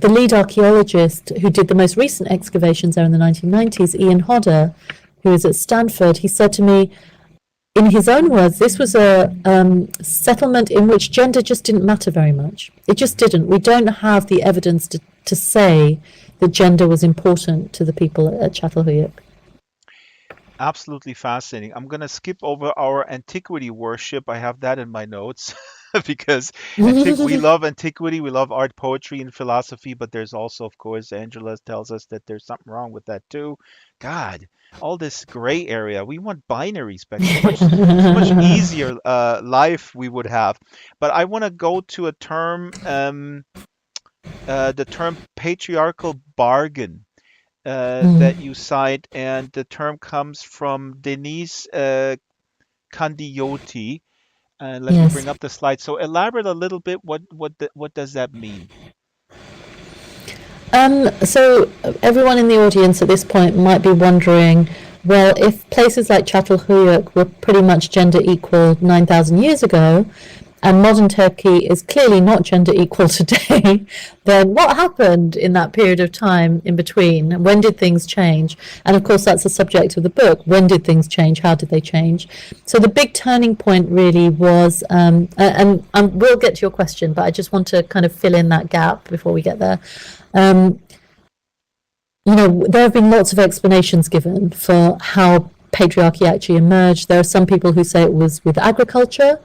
the lead archaeologist who did the most recent excavations there in the 1990s, Ian Hodder, who is at Stanford, he said to me, in his own words, this was a settlement in which gender just didn't matter very much. It just didn't. We don't have the evidence to say that gender was important to the people at Çatalhöyük. Absolutely fascinating. I'm going to skip over our antiquity worship. I have that in my notes. because we love antiquity, we love art, poetry, and philosophy, but there's also, of course, Angela tells us that there's something wrong with that too. God, all this gray area. We want binary specs. So much easier life we would have. But I want to go to a term, the term patriarchal bargain that Mm, you cite, and the term comes from Denise Candioti. Let me yes. bring up the slide. So elaborate a little bit. What does that mean? So everyone in the audience at this point might be wondering, well, if places like Çatalhöyük were pretty much gender equal 9,000 years ago, and modern Turkey is clearly not gender equal today, then what happened in that period of time in between? When did things change? And of course, that's the subject of the book. When did things change? How did they change? So the big turning point really was, and we'll get to your question, but I just want to kind of fill in that gap before we get there. Um, there have been lots of explanations given for how patriarchy actually emerged. There are some people who say it was with agriculture.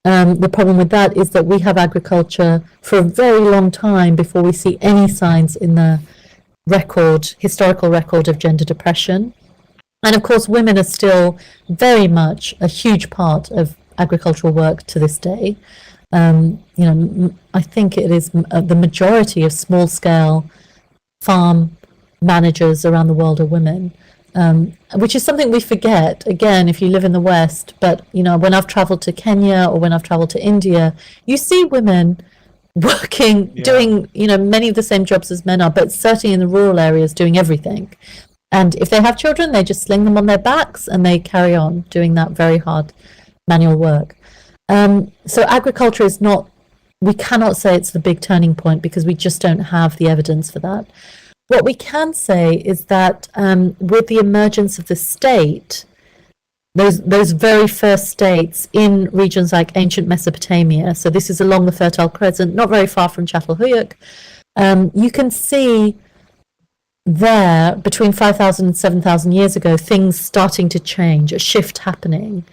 The problem with that is that we have agriculture for a very long time before we see any signs in the historical record of gender depression. And of course, women are still very much a huge part of agricultural work to this day. I think it is the majority of small scale farm managers around the world are women, which is something we forget, again, if you live in the West. But, when I've traveled to Kenya or when I've traveled to India, you see women working, Yeah. doing, many of the same jobs as men are, but certainly in the rural areas doing everything. And if they have children, they just sling them on their backs and they carry on doing that very hard manual work. So agriculture is not, we cannot say it's the big turning point because we just don't have the evidence for that. What we can say is that with the emergence of the state, those very first states in regions like ancient Mesopotamia, so this is along the Fertile Crescent, not very far from Çatalhöyük, you can see there between 5,000 and 7,000 years ago, things starting to change, a shift happening,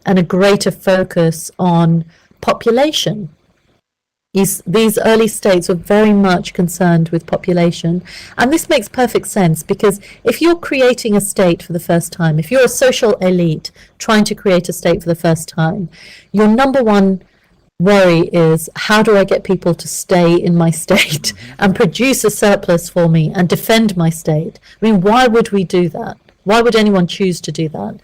and a greater focus on population. These early states were very much concerned with population. And this makes perfect sense because if you're creating a state for the first time, if you're a social elite trying to create a state for the first time, your number one worry is, how do I get people to stay in my state Hmm. and produce a surplus for me and defend my state? I mean, why would we do that? Why would anyone choose to do that?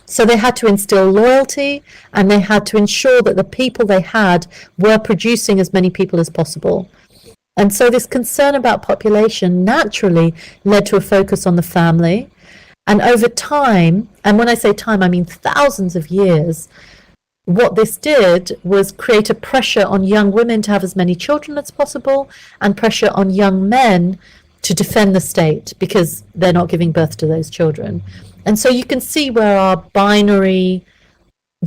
So they had to instill loyalty, and they had to ensure that the people they had were producing as many people as possible. And so this concern about population naturally led to a focus on the family. And over time, and when I say time, I mean thousands of years, what this did was create a pressure on young women to have as many children as possible, and pressure on young men to defend the state because they're not giving birth to those children. And so you can see where our binary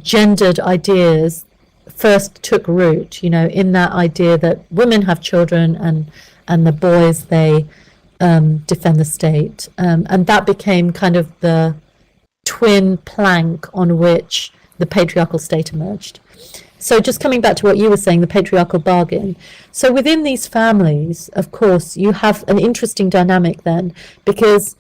gendered ideas first took root, in that idea that women have children and the boys, they defend the state. And that became kind of the twin plank on which the patriarchal state emerged. So just coming back to what you were saying, the patriarchal bargain. So within these families, of course, you have an interesting dynamic then, because,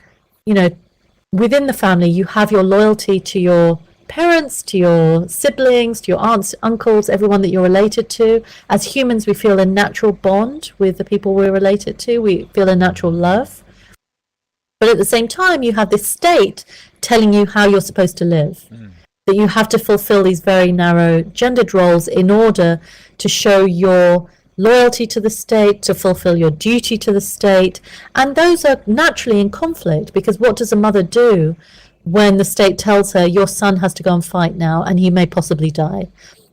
within the family, you have your loyalty to your parents, to your siblings, to your aunts, uncles, everyone that you're related to. As humans, we feel a natural bond with the people we're related to. We feel a natural love. But at the same time, you have this state telling you how you're supposed to live, that you have to fulfill these very narrow gendered roles in order to show your loyalty to the state, to fulfill your duty to the state. And those are naturally in conflict, because what does a mother do when the state tells her your son has to go and fight now and he may possibly die?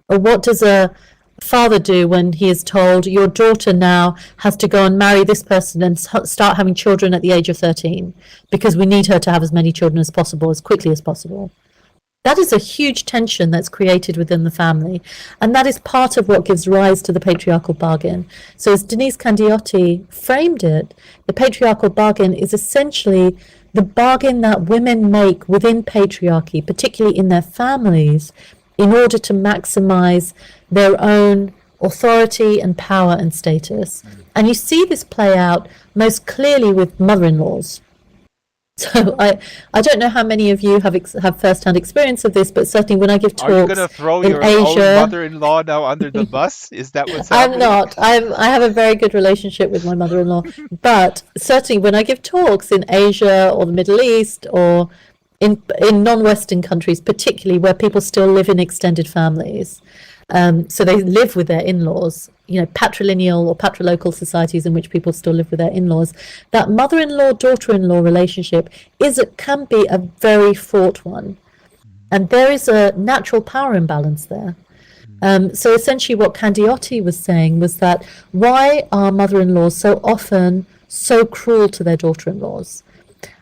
Or what does a father do when he is told your daughter now has to go and marry this person and start having children at the age of 13 because we need her to have as many children as possible, as quickly as possible? That is a huge tension that's created within the family, and that is part of what gives rise to the patriarchal bargain. So as Denise Candioti framed it, the patriarchal bargain is essentially the bargain that women make within patriarchy, particularly in their families, in order to maximize their own authority and power and status. Mm. And you see this play out most clearly with mother-in-laws. So I don't know how many of you have first-hand experience of this, but certainly when I give Are you talks gonna throw in your own Asia, mother-in-law now under the bus? Is that what's I'm happening? not. I have a very good relationship with my mother-in-law, but certainly when I give talks in Asia or the Middle East or in non-Western countries, particularly where people still live in extended families, so they live with their in-laws. You know, patrilineal or patrilocal societies in which people still live with their in-laws. That mother-in-law daughter-in-law relationship can be a very fraught one, Mm. and there is a natural power imbalance there. Mm. So essentially, what Candiotti was saying was that why are mother-in-laws so often so cruel to their daughter-in-laws?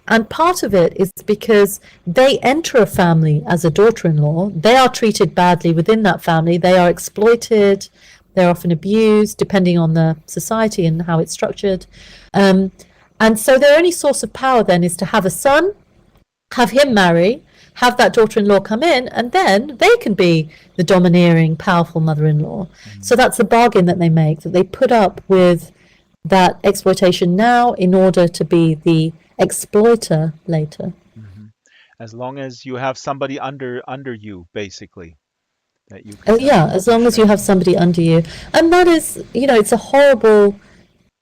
And part of it is because they enter a family as a daughter-in-law. They are treated badly within that family. They are exploited. They're often abused, depending on the society and how it's structured. Um, and so their only source of power then is to have a son, have him marry, have that daughter-in-law come in, and then they can be the domineering, powerful mother-in-law. So Mm. that's the bargain that they make, that they put up with that exploitation now in order to be the exploiter later. Mhm. As long as you have somebody under you, basically, that you can kind of Yeah, as long push as you them. have somebody under you. And that is, it's a horrible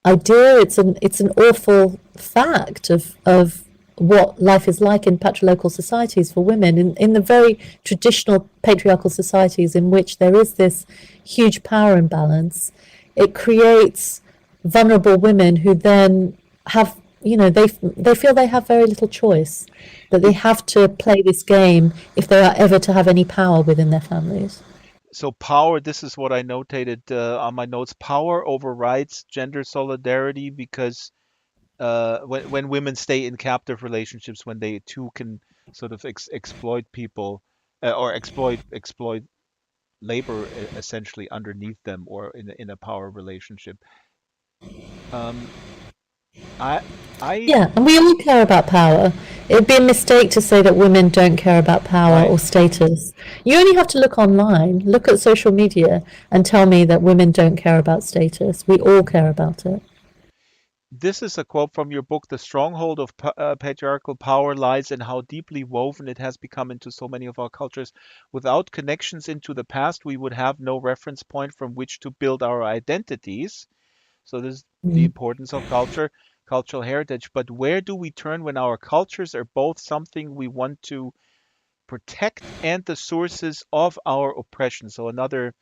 idea. It's an awful fact of what life is like in patrilocal societies for women, in the very traditional patriarchal societies in which there is this huge power imbalance. It creates vulnerable women who then have, they feel they have very little choice, that they It, have to play this game if they are ever to have any power within their families. so power, this is what I notated on my notes. Power overrides gender solidarity because when women stay in captive relationships, when they too can sort of exploit people or exploit labor essentially underneath them or in a power relationship. Um, I I Yeah, and we all care about power. It would be a mistake to say that women don't care about power right. or status. You only have to look online, look at social media, and tell me that women don't care about status. We all care about it. This is a quote from your book. The stronghold of patriarchal power lies in how deeply woven it has become into so many of our cultures. Without connections into the past, we would have no reference point from which to build our identities. So this is the Mm. importance of culture, cultural heritage. But where do we turn when our cultures are both something we want to protect and the sources of our oppression? So another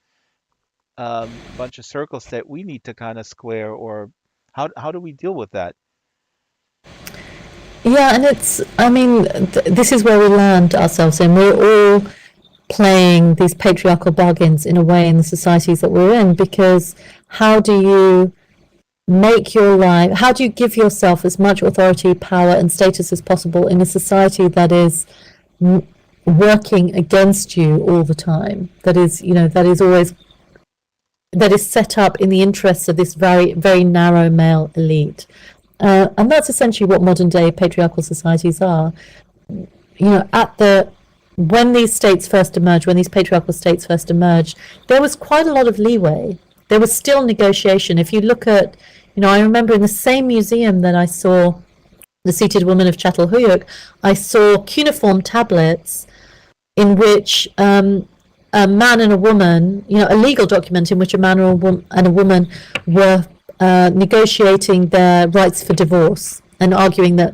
bunch of circles that we need to kind of square, or how do we deal with that? Yeah, and I mean, this is where we land ourselves in. We're all playing these patriarchal bargains in a way in the societies that we're in, because how do you how do you give yourself as much authority, power, and status as possible in a society that is working against you all the time? That is set up in the interests of this very, very narrow male elite. And that's essentially what modern day patriarchal societies are. At the when these states first emerged, when these patriarchal states first emerged, there was quite a lot of leeway. There was still negotiation. If you look at, I remember in the same museum that I saw the seated woman of Çatalhöyük, I saw cuneiform tablets in which a man and a woman, a legal document in which a man and a woman were negotiating their rights for divorce and arguing that,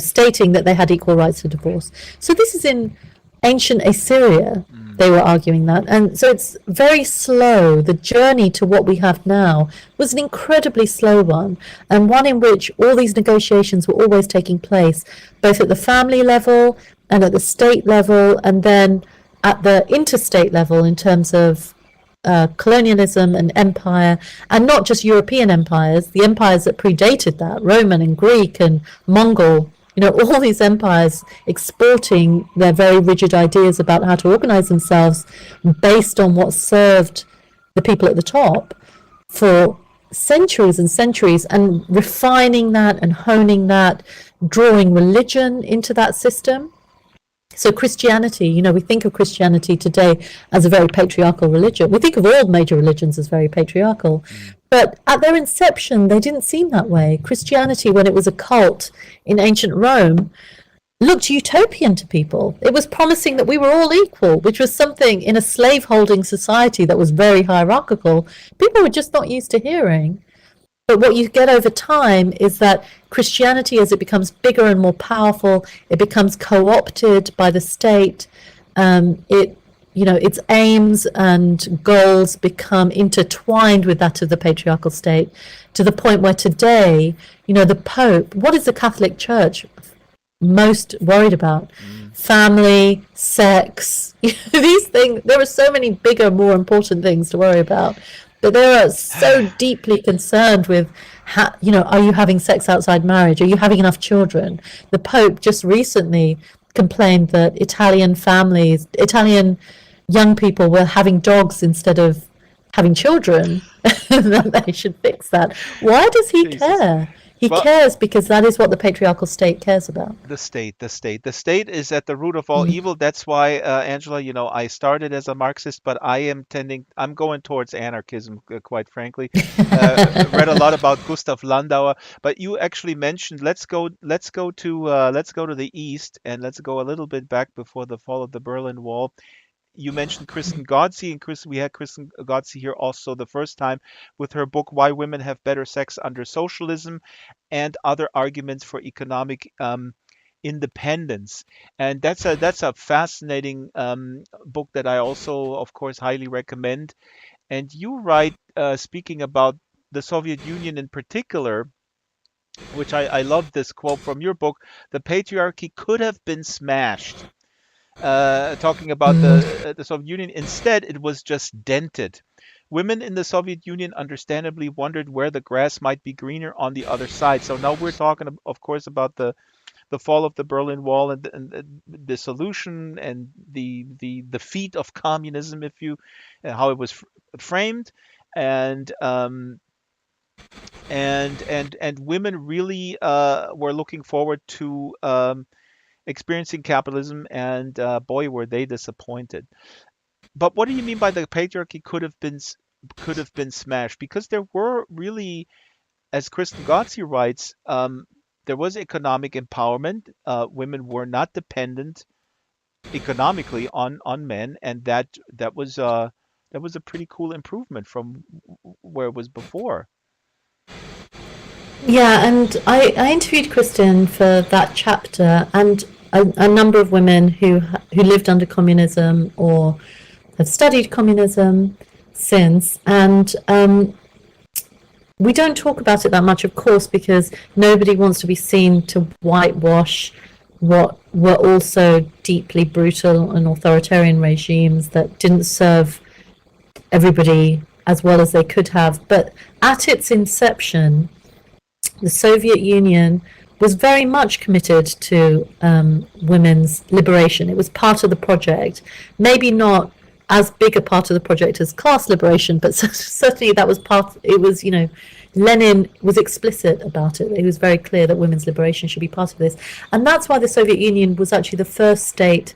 stating that they had equal rights for divorce. So this is in ancient Assyria. Mm. They were arguing that. And so it's very slow. The journey to what we have now was an incredibly slow one, and one in which all these negotiations were always taking place, both at the family level and at the state level, and then at the interstate level in terms of colonialism and empire, and not just European empires, the empires that predated that, Roman and Greek and Mongol, all these empires exporting their very rigid ideas about how to organize themselves based on what served the people at the top for centuries and centuries, and refining that and honing that, drawing religion into that system. So Christianity, we think of Christianity today as a very patriarchal religion. We think of all major religions as very patriarchal. Mm. But at their inception, they didn't seem that way. Christianity, when it was a cult in ancient Rome, looked utopian to people. It was promising that we were all equal, which was something in a slave-holding society that was very hierarchical. People were just not used to hearing. But what you get over time is that Christianity, as it becomes bigger and more powerful, it becomes co-opted by the state. Its aims and goals become intertwined with that of the patriarchal state, to the point where today, the Pope, what is the Catholic Church most worried about? Mm. Family, sex, these things. There are so many bigger, more important things to worry about, but they are so deeply concerned with are you having sex outside marriage? Are you having enough children? The Pope just recently complained that Italian young people were having dogs instead of having children, that they should fix that. Why does he Jesus. care? He Well, cares because that is what the patriarchal state cares about. the state is at the root of all Mm. evil. That's why, Angela, I started as a Marxist, but I'm going towards anarchism, quite frankly. Read a lot about Gustav Landauer, but you actually mentioned, let's go to the east, and let's go a little bit back before the fall of the Berlin Wall. You mentioned Kristen Godsey, and we had Kristen Godsey here also the first time with her book "Why Women Have Better Sex Under Socialism" and other arguments for economic independence. And that's a fascinating book that I also, of course, highly recommend. And you write, speaking about the Soviet Union in particular, which I love this quote from your book: "The patriarchy could have been smashed." Talking about Mm. the Soviet Union. Instead, it was just dented. Women in the Soviet Union understandably wondered where the grass might be greener on the other side. So now we're talking, of course, about the fall of the Berlin Wall and the solution and the feat of communism, if you how it was framed, and and women really were looking forward to experiencing capitalism, and boy, were they disappointed. But what do you mean by the patriarchy could have been smashed? Because there were really, as Kristen Gotzi writes, there was economic empowerment. Women were not dependent economically on men, and that was a pretty cool improvement from where it was before. Yeah, and I interviewed Kristen for that chapter, and a number of women who lived under communism or have studied communism since, and we don't talk about it that much, of course, because nobody wants to be seen to whitewash what were also deeply brutal and authoritarian regimes that didn't serve everybody as well as they could have. But at its inception, the Soviet Union was very much committed to women's liberation. It was part of the project, maybe not as big a part of the project as class liberation, but certainly that was part. It was, Lenin was explicit about it. He was very clear that women's liberation should be part of this, and that's why the Soviet Union was actually the first state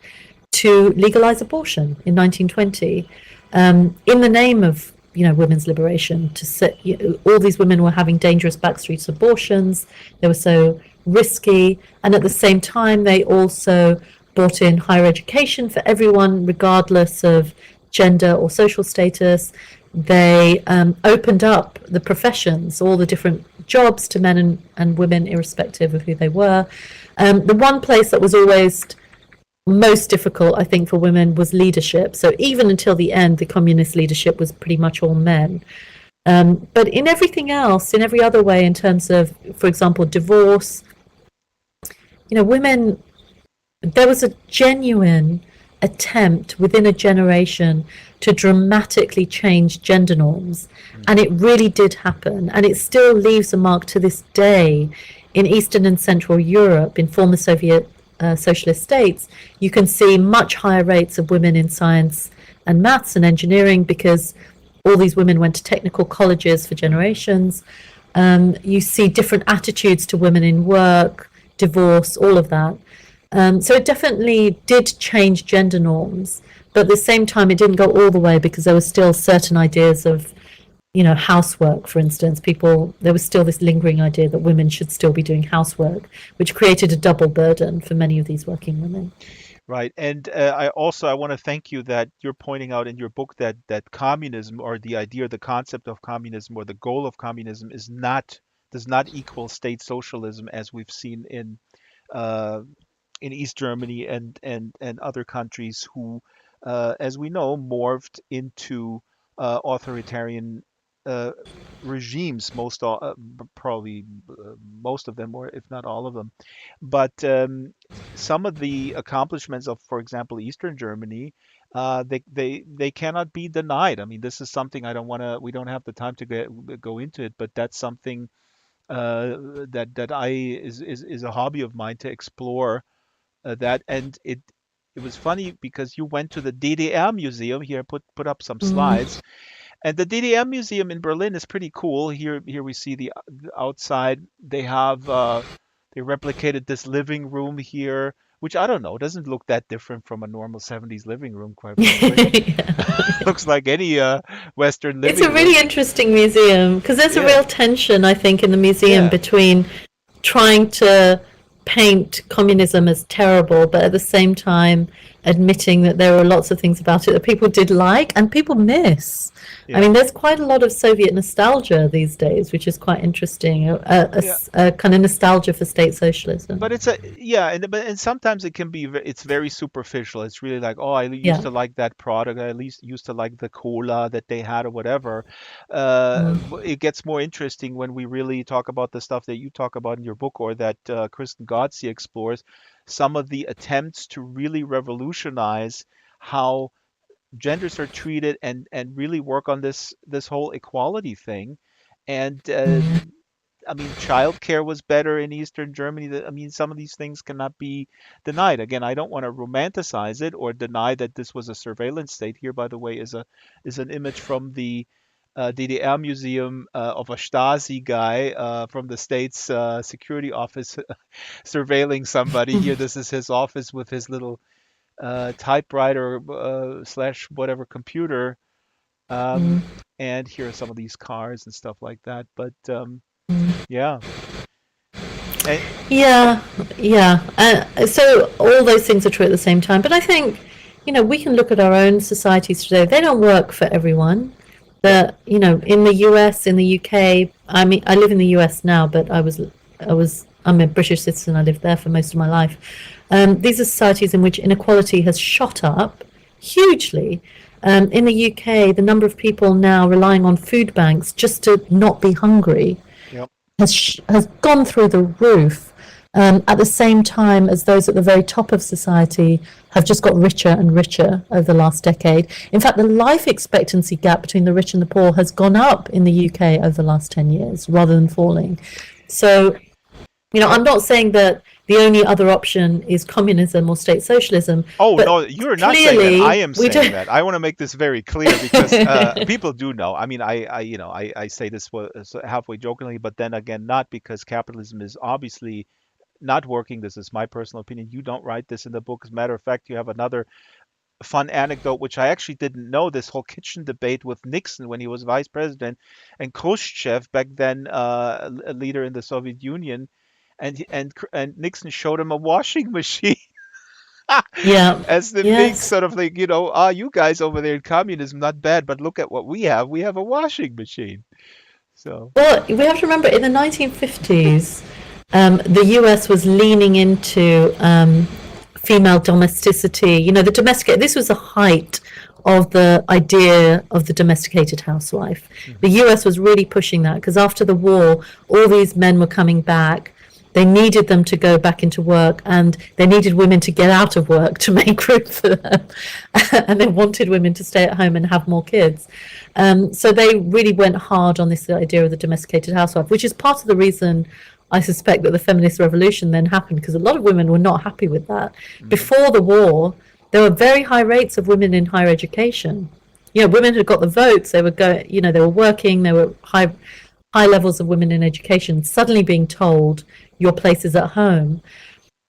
to legalize abortion in 1920, in the name of women's liberation. All these women were having dangerous backstreet abortions. They were so risky, and at the same time, they also brought in higher education for everyone, regardless of gender or social status. They opened up the professions, all the different jobs, to men and women, irrespective of who they were. The one place that was always most difficult, I think, for women was leadership. So even until the end, the communist leadership was pretty much all men. But in everything else, in every other way, in terms of, for example, divorce, women, there was a genuine attempt within a generation to dramatically change gender norms. Mm. And it really did happen. And it still leaves a mark to this day in Eastern and Central Europe, in former Soviet socialist states. You can see much higher rates of women in science and maths and engineering because all these women went to technical colleges for generations. You see different attitudes to women in work, divorce, all of that. So it definitely did change gender norms, but at the same time, it didn't go all the way because there were still certain ideas of, housework, for instance. There was still this lingering idea that women should still be doing housework, which created a double burden for many of these working women. Right. And I want to thank you that you're pointing out in your book that communism, or the idea, the concept of communism, or the goal of communism is not does not equal state socialism, as we've seen uh, in East Germany and other countries who, as we know, morphed into authoritarian uh, regimes. Probably most of them, or if not all of them. But some of the accomplishments of, for example, Eastern Germany, they cannot be denied. I mean, this is something I don't want to. We don't have the time to go into it, but that's something that I is a hobby of mine to explore that. And it was funny because you went to the DDR museum here. Put up some Mm. slides, and the DDR museum in Berlin is pretty cool. Here we see the outside. They replicated this living room here, which I don't know, doesn't look that different from a normal 70s living room, quite frankly. Yeah. Looks like any Western It's living a room. really interesting museum because there's a Yeah, real tension, I think, in the museum yeah. between trying to paint communism as terrible, but at the same time admitting that there were lots of things about it that people did like and people miss. I Yeah. mean, there's quite a lot of Soviet nostalgia these days, which is quite interesting. Yeah. A kind of nostalgia for state But socialism. it's a yeah, and sometimes it can be it's very superficial. It's really like, oh, I used Yeah. to like that product. I at least used to like the cola that they had or whatever. Mm, It gets more interesting when we really talk about the stuff that you talk about in your book, or that Kristen Gotzi explores, some of the attempts to really revolutionize how genders are treated, and really work on this whole equality thing. And mm, I mean, childcare was better in Eastern Germany. I mean, some of these things cannot be denied. Again, I don't want to romanticize it or deny that this was a surveillance state. Here, by the way, is an image from the DDR museum of a Stasi guy from the state's security office surveilling somebody. Here, this is his office with his little typewriter slash whatever computer. Um, mm, and here are some of these cars and stuff like that. But mm. yeah. And Yeah, yeah. So all those things are true at the same time. But I think, we can look at our own societies today. They don't work for everyone. yep. In the US, in the UK, I mean, I live in the US now, but I'm a British citizen. I lived there for most of my life. These are societies in which inequality has shot up hugely. In the UK, the number of people now relying on food banks just to not be hungry Yep. has gone through the roof. At the same time as those at the very top of society have just got richer and richer over the last decade. In fact, the life expectancy gap between the rich and the poor has gone up in the UK over the last 10 years rather than falling. So, Yep. I'm not saying that the only other option is communism or state socialism, Oh, but no, you're not saying that. I clearly am we saying don't. that. I want to make this very clear because people do know. I mean, I say this halfway jokingly, but then again, not, because capitalism is obviously not working. This is my personal opinion. You don't write this in the book. As a matter of fact, you have another fun anecdote, which I actually didn't know, this whole kitchen debate with Nixon when he was vice president, and Khrushchev, back then a leader in the Soviet Union, and Nixon showed him a washing machine Yeah. as the big Yes. sort of like, you guys over there in communism, not bad, but look at what we have. We have a washing machine. So, Well, we have to remember in the 1950s, the US was leaning into female domesticity. The domestic. This was the height of the idea of the domesticated housewife. The mhm, US was really pushing that because after the war, all these men were coming back. They needed them to go back into work, and they needed women to get out of work to make room for them. And they wanted women to stay at home and have more kids. So they really went hard on this idea of the domesticated housewife, which is part of the reason I suspect that the feminist revolution then happened, because a lot of women were not happy with that. mhm, Before the war, there were very high rates of women in higher education. Women had got the votes. They were going. They were working. There were high levels of women in education. Suddenly being told your place is at home.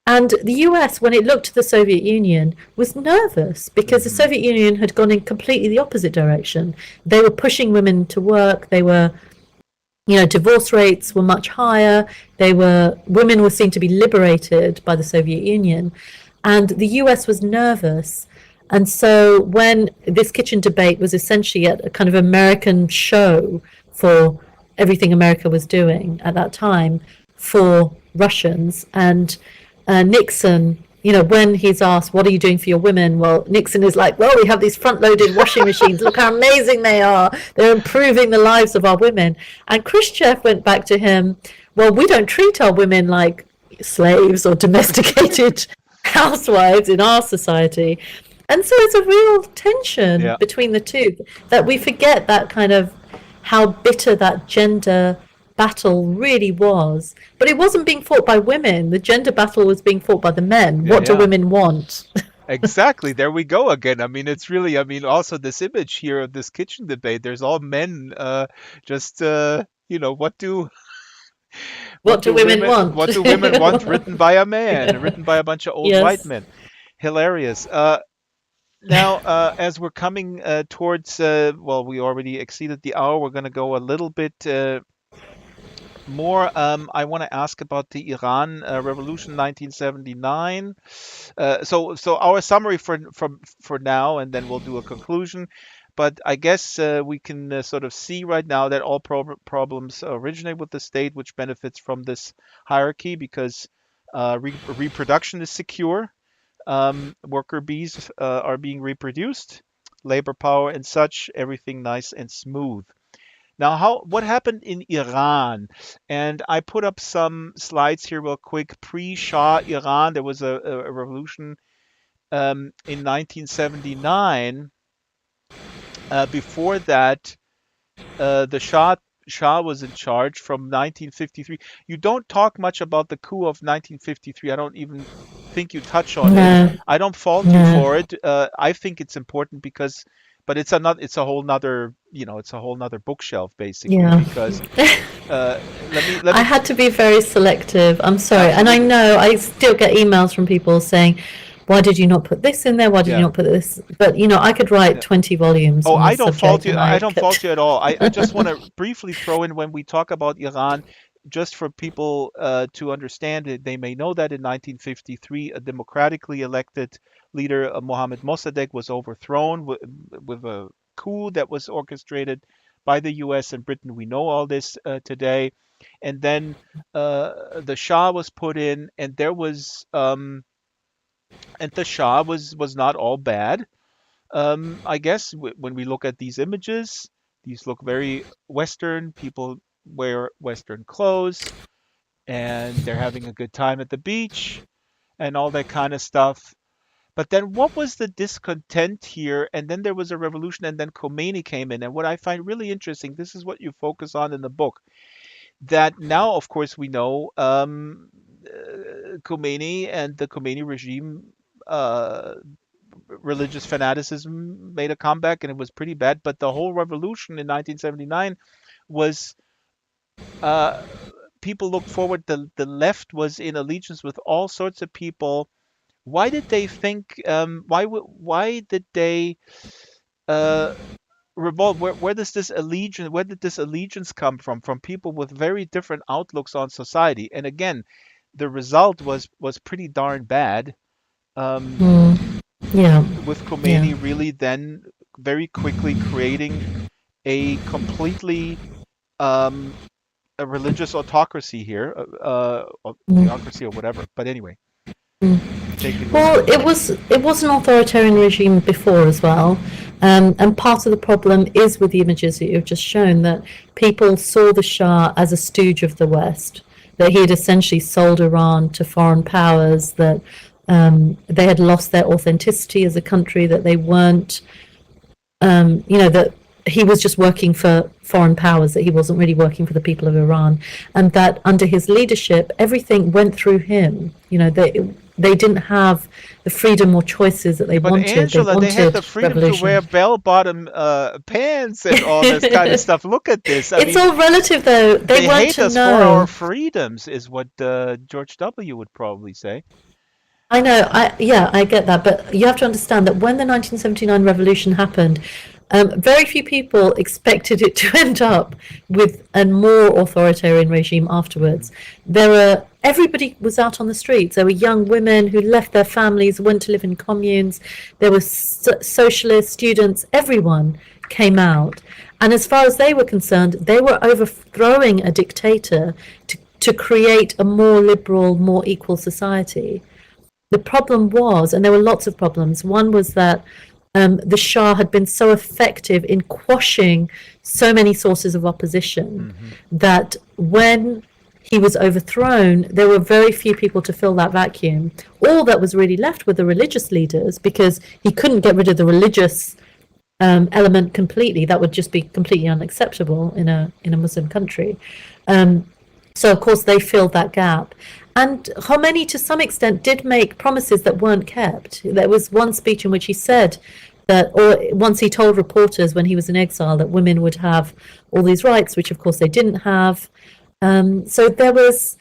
And the US, when it looked to the Soviet Union, was nervous because the Hmm. Soviet Union had gone in completely the opposite direction. They were pushing women to work. They were, divorce rates were much higher. Women were seen to be liberated by the Soviet Union, and the US was nervous. And so when this kitchen debate was essentially a kind of American show for everything America was doing at that time for Russians, and Nixon, when he's asked, "What are you doing for your women?" Well, Nixon is like, "Well, we have these front-loaded washing machines. Look how amazing they are. They're improving the lives of our women." And Khrushchev went back to him, "Well, we don't treat our women like slaves or domesticated housewives in our society." And so it's a real tension Yeah. between the two, that we forget that kind of how bitter that gender battle really was. But it wasn't being fought by women. The gender battle was being fought by the men. Yeah. What do Yeah. women want? Exactly. There we go again. I mean, it's really, I mean, also this image here of this kitchen debate, there's all men just What do women want? what do women want written by a man, written by a bunch of old white Yes. men. Hilarious. Now, as we're coming towards, well, we already exceeded the hour. We're going to go a little bit more. I want to ask about the Iran Revolution 1979. So our summary for now, and then we'll do a conclusion. But I guess we can sort of see right now that all problems originate with the state, which benefits from this hierarchy because reproduction is secure. Worker bees are being reproduced, labor power and such, everything nice and smooth. Now, what happened in Iran? And I put up some slides here real quick. Pre-Shah Iran, there was a revolution in 1979. Before that, the Shah was in charge from 1953. You don't talk much about the coup of 1953. I don't even think you touch on it. No, I don't fault you no. for it. I think it's important because, but it's a whole nother, it's a whole nother bookshelf basically Yeah. because let I me had to be very selective. I'm sorry. And I absolutely, know I still get emails from people saying, "Why did you not put this in there? Why did you yeah. not put this?" But, I could write Yeah. 20 volumes Oh, on I this don't fault subject, you. and I I don't fault kept. you at all. I just want to briefly throw in when we talk about Iran, just for people to understand it, they may know that in 1953, a democratically elected leader, Mohammad Mossadegh, was overthrown with a coup that was orchestrated by the U.S. and Britain. We know all this today. And then the Shah was put in, and and the Shah was not all bad. I guess when we look at these images, these look very Western. People wear Western clothes and they're having a good time at the beach and all that kind of stuff. But then what was the discontent here? And then there was a revolution, and then Khomeini came in. And what I find really interesting, this is what you focus on in the book, that now, of course, we know Khomeini and the Khomeini regime uh, religious fanaticism made a comeback and it was pretty bad. But the whole revolution in 1979 was uh, people looked forward. The left was in allegiance with all sorts of people. Why did they think? Why did they uh, revolt? Where does this allegiance? Where did this allegiance come from? From people with very different outlooks on society. And again, the result was pretty darn bad. Um, Mm, yeah, with yeah. Khomeini really then very quickly creating a completely um, a religious autocracy here, or Mm, theocracy or whatever. But anyway, mm. take it away. Well, it was an authoritarian regime before as well, and part of the problem is with the images that you've just shown, that people saw the Shah as a stooge of the West, that he had essentially sold Iran to foreign powers, that they had lost their authenticity as a country, that they weren't, that he was just working for foreign powers, that he wasn't really working for the people of Iran, and that under his leadership, everything went through him. They didn't have the freedom or choices that they Yeah, but wanted. They Angela, they had the wanted freedom to revolution. wear bell-bottom pants and all this kind of stuff. Look at this. I It's mean, all relative, though. They they weren't hate to us for our know. freedoms, is what George W. would probably say. I know, yeah, I get that, but you have to understand that when the 1979 revolution happened, very few people expected it to end up with a more authoritarian regime Hmm. afterwards. Everybody was out on the streets. There were young women who left their families, went to live in communes. There were socialists, students, everyone came out. And as far as they were concerned, they were overthrowing a dictator to create a more liberal, more equal society. The problem was, and there were lots of problems. One was that the Shah had been so effective in quashing so many sources of opposition Hmm. that when he was overthrown, there were very few people to fill that vacuum. All that was really left were the religious leaders because he couldn't get rid of the religious element completely. That would just be completely unacceptable in a Muslim country. Um, so of course they filled that gap. And Khomeini, to some extent, did make promises that weren't kept. There was one speech in which he said that, or once he told reporters when he was in exile that women would have all these rights, which of course they didn't have. So there was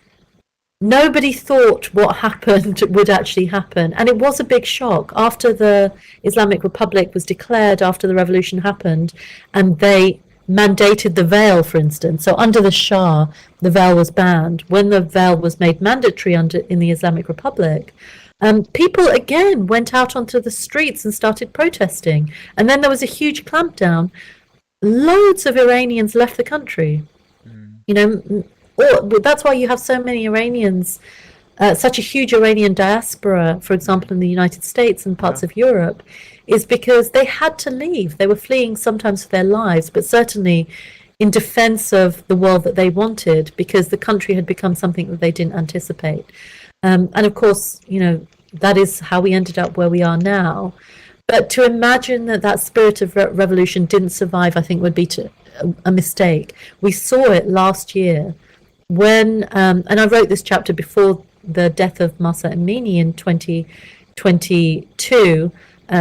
nobody thought what happened would actually happen. And it was a big shock after the Islamic Republic was declared, after the revolution happened, and they mandated the veil, for instance. So under the Shah, the veil was banned. When the veil was made mandatory in the Islamic Republic, people again went out onto the streets and started protesting. And then there was a huge clampdown. Loads of Iranians left the country. Hmm. You know, that's why you have so many Iranians, such a huge Iranian diaspora, for Hmm. example, in the United States and Yeah. parts of Europe, is because they had to leave. They were fleeing sometimes for their lives, but certainly in defense of the world that they wanted, because the country had become something that they didn't anticipate. And of course, that is how we ended up where we are now. But to imagine that that spirit of revolution didn't survive, I think, would be a mistake. We saw it last year when, and I wrote this chapter before the death of Masa Amini in 2022,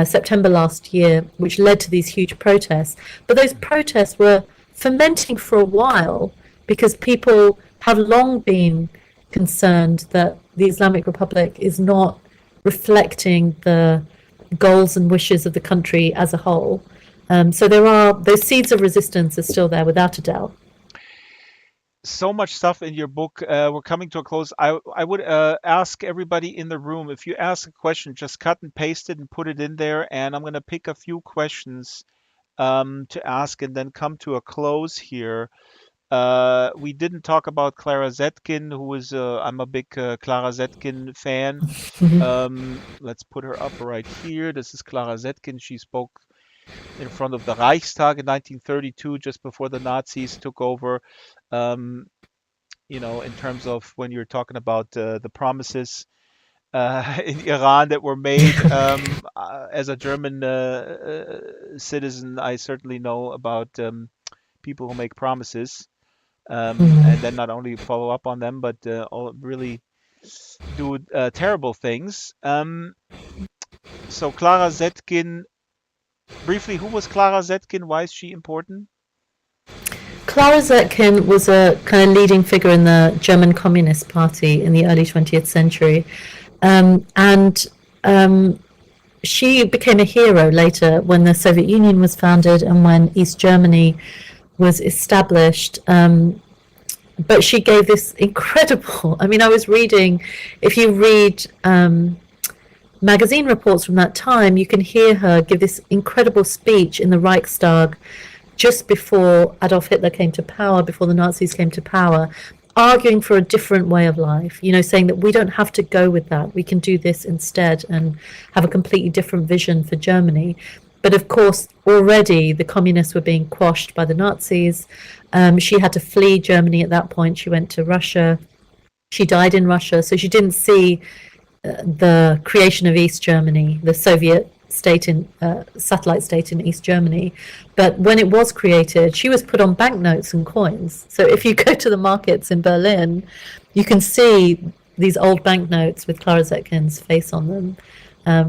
September last year, which led to these huge protests. But those protests were fermenting for a while because people have long been concerned that the Islamic Republic is not reflecting the goals and wishes of the country as a whole. So there are those seeds of resistance are still there without a doubt. So much stuff in your book. We're coming to a close. I would ask everybody in the room, if you ask a question, just cut and paste it and put it in there. And I'm going to pick a few questions to ask and then come to a close here. We didn't talk about Clara Zetkin, who is, I'm a big Clara Zetkin fan. Mhm. Let's put her up right here. This is Clara Zetkin. She spoke in front of the Reichstag in 1932, just before the Nazis took over. Um, in terms of when you're talking about the promises in Iran that were made. As a German citizen, I certainly know about people who make promises and then not only follow up on them, but really do terrible things. So Clara Zetkin, briefly, who was Clara Zetkin? Why is she important? Clara Zetkin was a kind of leading figure in the German Communist Party in the early 20th century. And she became a hero later when the Soviet Union was founded and when East Germany was established. But she gave this incredible, I mean, I was reading, if you read magazine reports from that time, you can hear her give this incredible speech in the Reichstag just before Adolf Hitler came to power, before the Nazis came to power, arguing for a different way of life, saying that we don't have to go with that. We can do this instead and have a completely different vision for Germany. But of course, already the communists were being quashed by the Nazis. She had to flee Germany at that point. She went to Russia. She died in Russia. So she didn't see the creation of East Germany, the Soviet state in satellite state in East Germany. But when it was created, she was put on banknotes and coins. So if you go to the markets in Berlin, you can see these old banknotes with Clara Zetkin's face on them.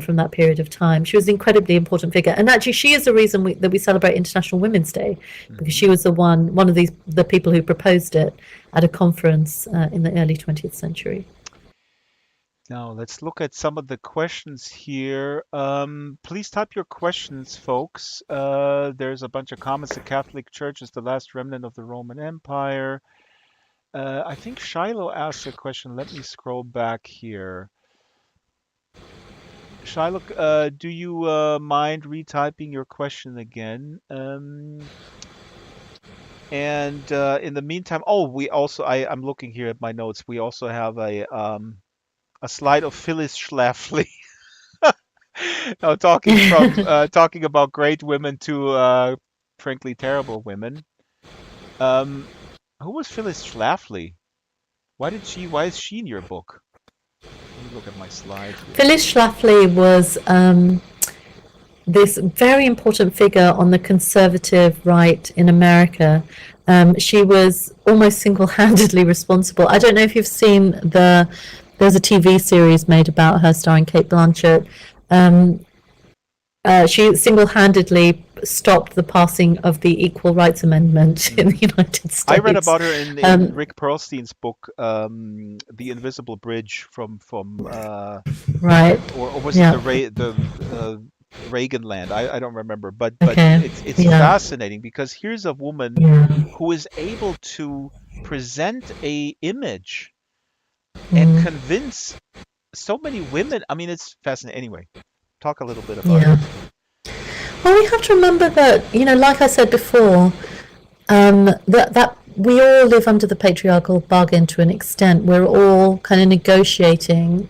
From that period of time, she was an incredibly important figure, and actually, she is the reason that we celebrate International Women's Day, because Hmm. she was one of the people who proposed it at a conference in the early 20th century. Now let's look at some of the questions here. Please type your questions, folks. There's a bunch of comments. The Catholic Church is the last remnant of the Roman Empire. I think Shiloh asked a question. Let me scroll back here. Shiloh, do you mind retyping your question again? And in the meantime, oh, we also, I'm looking here at my notes. We also have a slide of Phyllis Schlafly. Now, talking about great women to frankly terrible women. Um, who was Phyllis Schlafly? Why is she in your book? Let me look at my slide here. Phyllis Schlafly was this very important figure on the conservative right in America. She was almost single-handedly responsible. I don't know if you've seen there's a TV series made about her starring Cate Blanchett. She single-handedly stopped the passing of the Equal Rights Amendment in the United I read States. about her in Rick Perlstein's book, The Invisible Bridge Right. or was it Yeah. the Reagan land? I don't remember, but Okay. it's Yeah. fascinating because here's a woman Yeah. who is able to present a image and Mm. convince so many women. I mean, it's fascinating. Anyway, talk a little bit about Yeah. her. Well, we have to remember that, like I said before, that we all live under the patriarchal bargain to an extent. We're all kind of negotiating,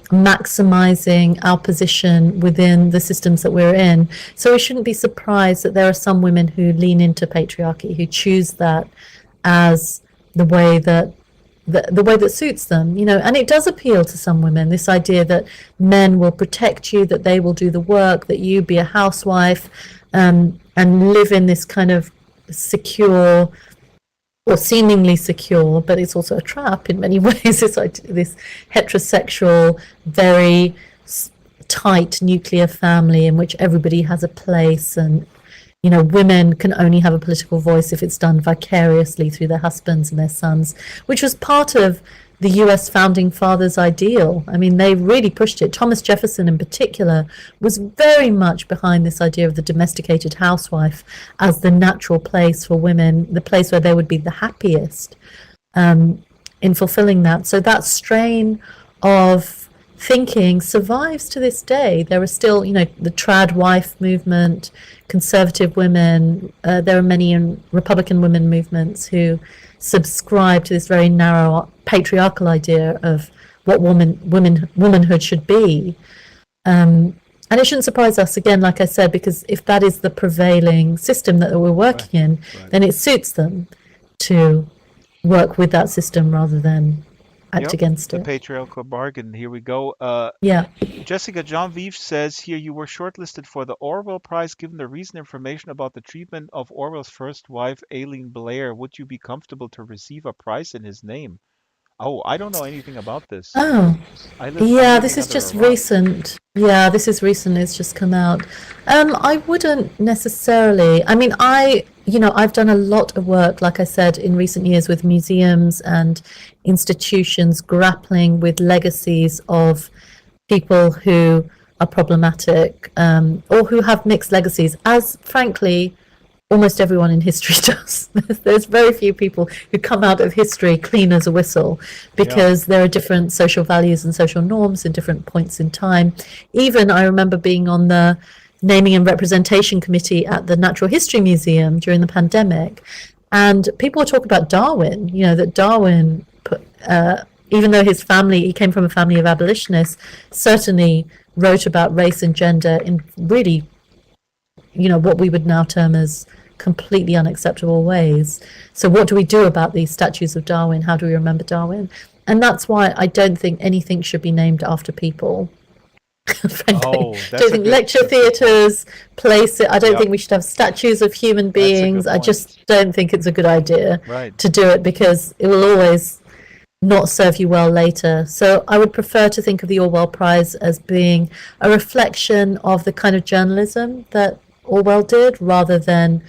maximizing our position within the systems that we're in. So we shouldn't be surprised that there are some women who lean into patriarchy, who choose that as the way that the way that suits them, and it does appeal to some women, this idea that men will protect you, that they will do the work, that you be a housewife, and live in this kind of secure or seemingly secure, but it's also a trap in many ways, this heterosexual, very tight nuclear family in which everybody has a place, and women can only have a political voice if it's done vicariously through their husbands and their sons, which was part of the US founding fathers' ideal. I mean, they really pushed it. Thomas Jefferson, in particular, was very much behind this idea of the domesticated housewife as the natural place for women, the place where they would be the happiest in fulfilling that. So that strain of thinking survives to this day. There are still, the trad wife movement, conservative women. There are many Republican women movements who subscribe to this very narrow patriarchal idea of what womanhood should be. And it shouldn't surprise us, again, like I said, because if that is the prevailing system that we're working in, then it suits them to work with that system rather than act Yep, against the it. patriarchal bargain. Here we go. Yeah. Jessica Jean-Vive says here you were shortlisted for the Orwell Prize given the recent information about the treatment of Orwell's first wife, Aileen Blair. Would you be comfortable to receive a prize in his name? Oh, I don't know anything about this. Oh, I'm yeah, this living is under a just rock. recent. Yeah, this is recent. It's just come out. I wouldn't necessarily. I mean, I've done a lot of work, like I said, in recent years with museums and institutions grappling with legacies of people who are problematic, or who have mixed legacies, as frankly almost everyone in history does. There's very few people who come out of history clean as a whistle, Yeah. because there are different social values and social norms in different points in time. Even I remember being on the naming and representation committee at the Natural History Museum during the pandemic, and people were talking about Darwin, that Darwin put, even though he came from a family of abolitionists, certainly wrote about race and gender in really, what we would now term as completely unacceptable ways. So what do we do about these statues of Darwin? How do we remember Darwin? And that's why I don't think anything should be named after people. Frankly, Oh, I don't think lecture that's a good point. theatres place it. I don't Yep, think we should have statues of human that's a beings. good I point. just don't think it's a good idea Right. to do it, because it will always not serve you well later. So I would prefer to think of the Orwell Prize as being a reflection of the kind of journalism that Orwell did, rather than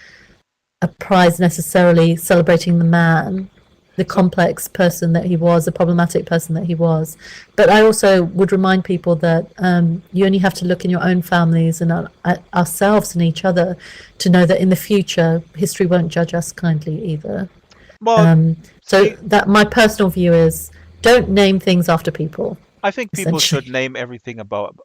a prize necessarily celebrating the man. the So, complex person that he was, the problematic person that he was. But I also would remind people that you only have to look in your own families and at ourselves and each other to know that in the future, history won't judge us kindly either. well, So speak. that my personal view is don't name things after people, I think people should essentially. name everything about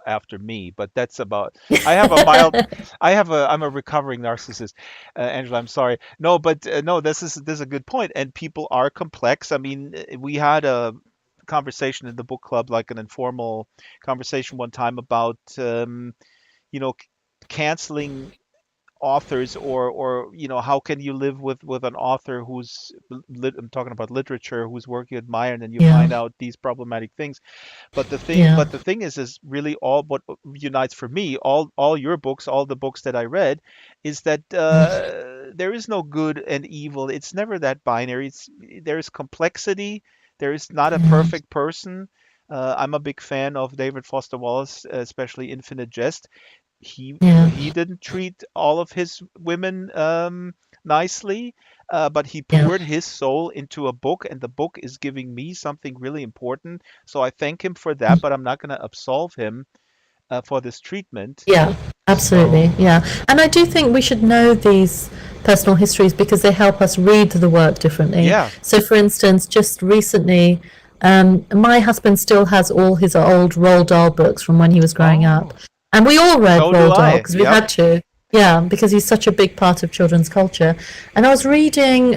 after me, but that's about. I have a mild. I have a. I'm a recovering narcissist, Angela. I'm sorry. No, but no. This is a good point, and people are complex. I mean, we had a conversation in the book club, like an informal conversation one time about you know, canceling authors or how can you live with an author who's I'm talking about literature whose work you admire and then you Yeah, find out these problematic things. yeah, But the thing is really all what unites for me, all your books, all the books that I read, is that there is no good and evil. It's never that binary. There is complexity. There is not a yeah, perfect person. I'm a big fan of David Foster Wallace, especially Infinite Jest. yeah, He didn't treat all of his women nicely, but he yeah, poured his soul into a book, and the book is giving me something really important. So I thank him for that, but I'm not going to absolve him for this treatment. yeah, absolutely. So Yeah. And I do think we should know these personal histories because they help us read the work differently. yeah. So, for instance, just recently, my husband still has all his old Roald Dahl books from when he was growing up. Oh, And we all read so do Roald Dahl I. because we Yep. had to. Yeah, because he's such a big part of children's culture. And I was reading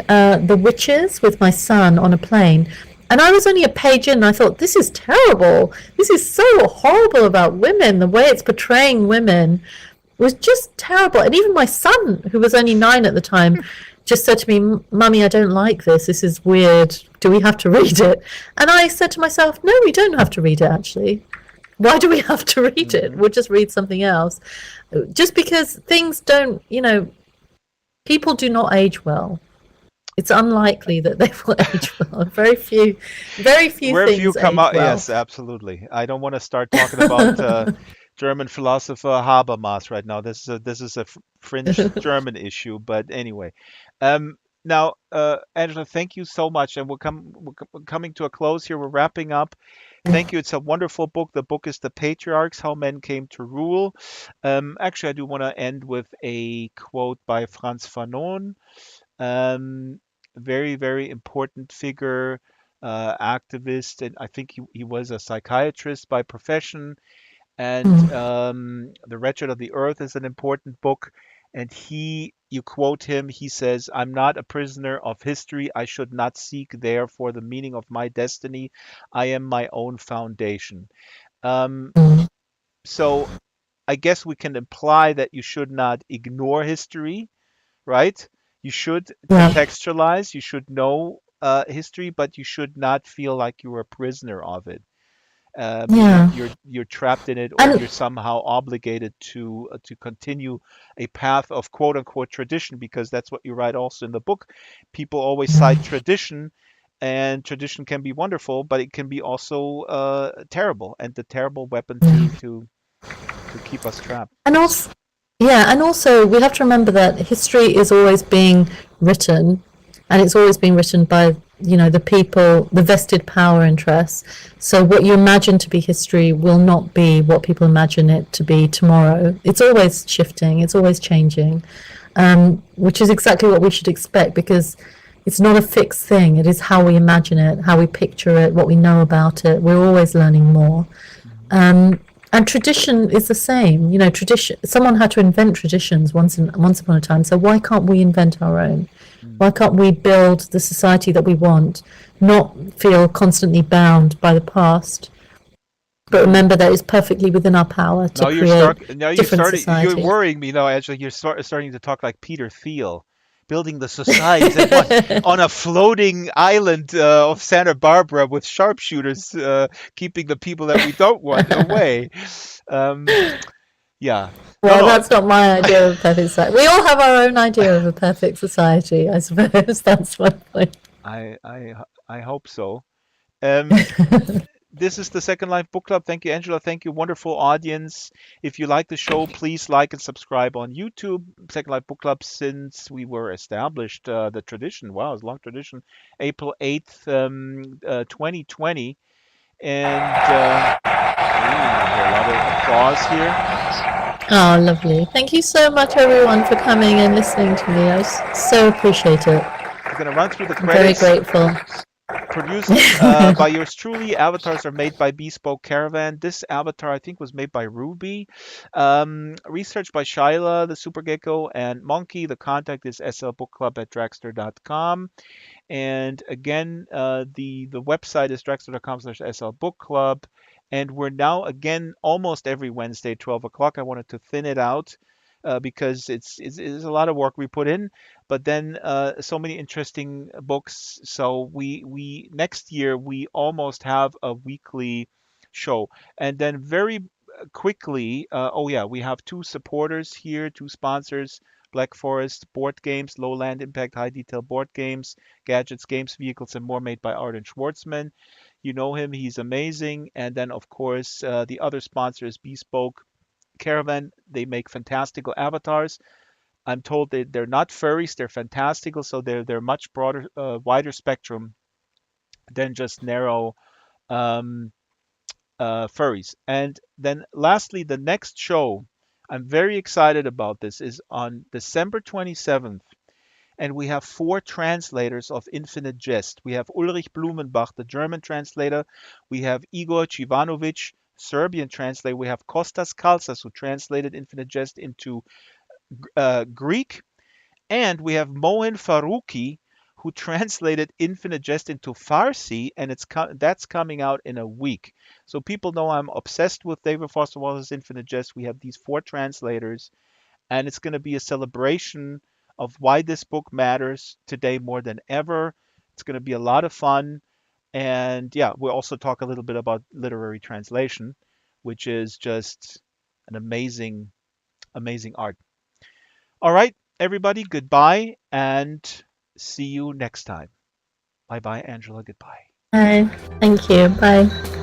The Witches with my son on a plane. And I was only a page in and I thought, this is terrible. This is so horrible about women. The way it's portraying women was just terrible. And even my son, who was only 9 at the time, just said to me, Mummy, I don't like this. This is weird. Do we have to read it? And I said to myself, no, we don't have to read it, actually. Why do we have to read it? Hmm. We'll just read something else. Just because things don't, people do not age well. It's unlikely that they will age well. Very few Where few things come age out, well. yes, absolutely. I don't want to start talking about German philosopher Habermas right now. This is a fringe German issue, but anyway. Now, Angela, thank you so much, and we're coming to a close here. We're wrapping up. Thank you. It's a wonderful book. The book is The Patriarchs: How Men Came to Rule. Actually, I do want to end with a quote by Franz Fanon. Um, Very, very important figure, activist, and I think he was a psychiatrist by profession. And Mm, The Wretched of the Earth is an important book. And you quote him, he says, "I'm not a prisoner of history. I should not seek there for the meaning of my destiny. I am my own foundation." Um, mm, so I guess we can imply that you should not ignore history, right? You should yeah, contextualize, you should know history, but you should not feel like you're a prisoner of it. yeah. You're trapped in it, or And you're somehow obligated to continue a path of quote unquote tradition, because that's what you write also in the book. People always cite tradition, and tradition can be wonderful, but it can be also terrible, and the terrible weapon to keep us trapped. and also, yeah, and also we have to remember that history is always being written, and it's always being written by the people, the vested power interests. So what you imagine to be history will not be what people imagine it to be tomorrow. It's always shifting. It's always changing, which is exactly what we should expect because it's not a fixed thing. It is how we imagine it, how we picture it, what we know about it. We're always learning more. Mhm. And tradition is the same. Tradition. Someone had to invent traditions once upon a time. So why can't we invent our own? Why Mm. can't we build the society that we want? Not feel constantly bound by the past, but Mm. remember that it's perfectly within our power to Now you're create start. Now you different started. You're societies. worrying me now, Angela. Starting to talk like Peter Thiel, building the societies at once on a floating island of Santa Barbara with sharpshooters, keeping the people that we don't want away. Um, yeah. No, Well, no. that's not my idea of a perfect society. We all have our own idea of a perfect society, I suppose. That's my point. I hope so. Um, This is the Second Life Book Club. Thank you, Angela. Thank you, wonderful audience. If you like the show, please like and subscribe on YouTube. Second Life Book Club, since we were established, the tradition, wow, it's a long tradition, April 8th, 2020. And, ooh, we hear a lot of applause here. Oh, lovely. Thank you so much, everyone, for coming and listening to me. So appreciate it. We're going to run through the I'm very credits. grateful. Produced by yours truly. Avatars are made by Bespoke Caravan. This avatar, I think, was made by Ruby. Research by Shyla, the Super Gecko, and Monkey. The contact is slbookclub at draxtor.com. And again, the website is draxtor.com/slbookclub. And we're now again almost every Wednesday, 12 o'clock. I wanted to thin it out because it's a lot of work we put in, but then so many interesting books. So we next year we almost have a weekly show, and then very quickly, oh yeah, we have two supporters here, two sponsors. Black Forest Board Games, Low Land Impact, High Detail Board Games, Gadgets, Games, Vehicles, and more, made by Arden Schwartzman. You know him, he's amazing. And then, of course, the other sponsor is Bespoke Caravan. They make fantastical avatars. I'm told they're not furries, they're fantastical, so they're much broader, wider spectrum than just narrow um, furries. And then lastly, the next show, I'm very excited about this, is on December 27th. And we have four translators of Infinite Jest. We have Ulrich Blumenbach, the German translator. We have Igor Chivanovic, Serbian translator. We have Kostas Kalsas, who translated Infinite Jest into Greek. And we have Moen Farouki, who translated Infinite Jest into Farsi, and that's coming out in a week. So people know I'm obsessed with David Foster Wallace's Infinite Jest. We have these four translators, and it's going to be a celebration of why this book matters today more than ever. It's going to be a lot of fun. And yeah, we'll also talk a little bit about literary translation, which is just an amazing, amazing art. All right, everybody, goodbye and see you next time. Bye bye, Angela. Goodbye. Bye. Thank you. Bye.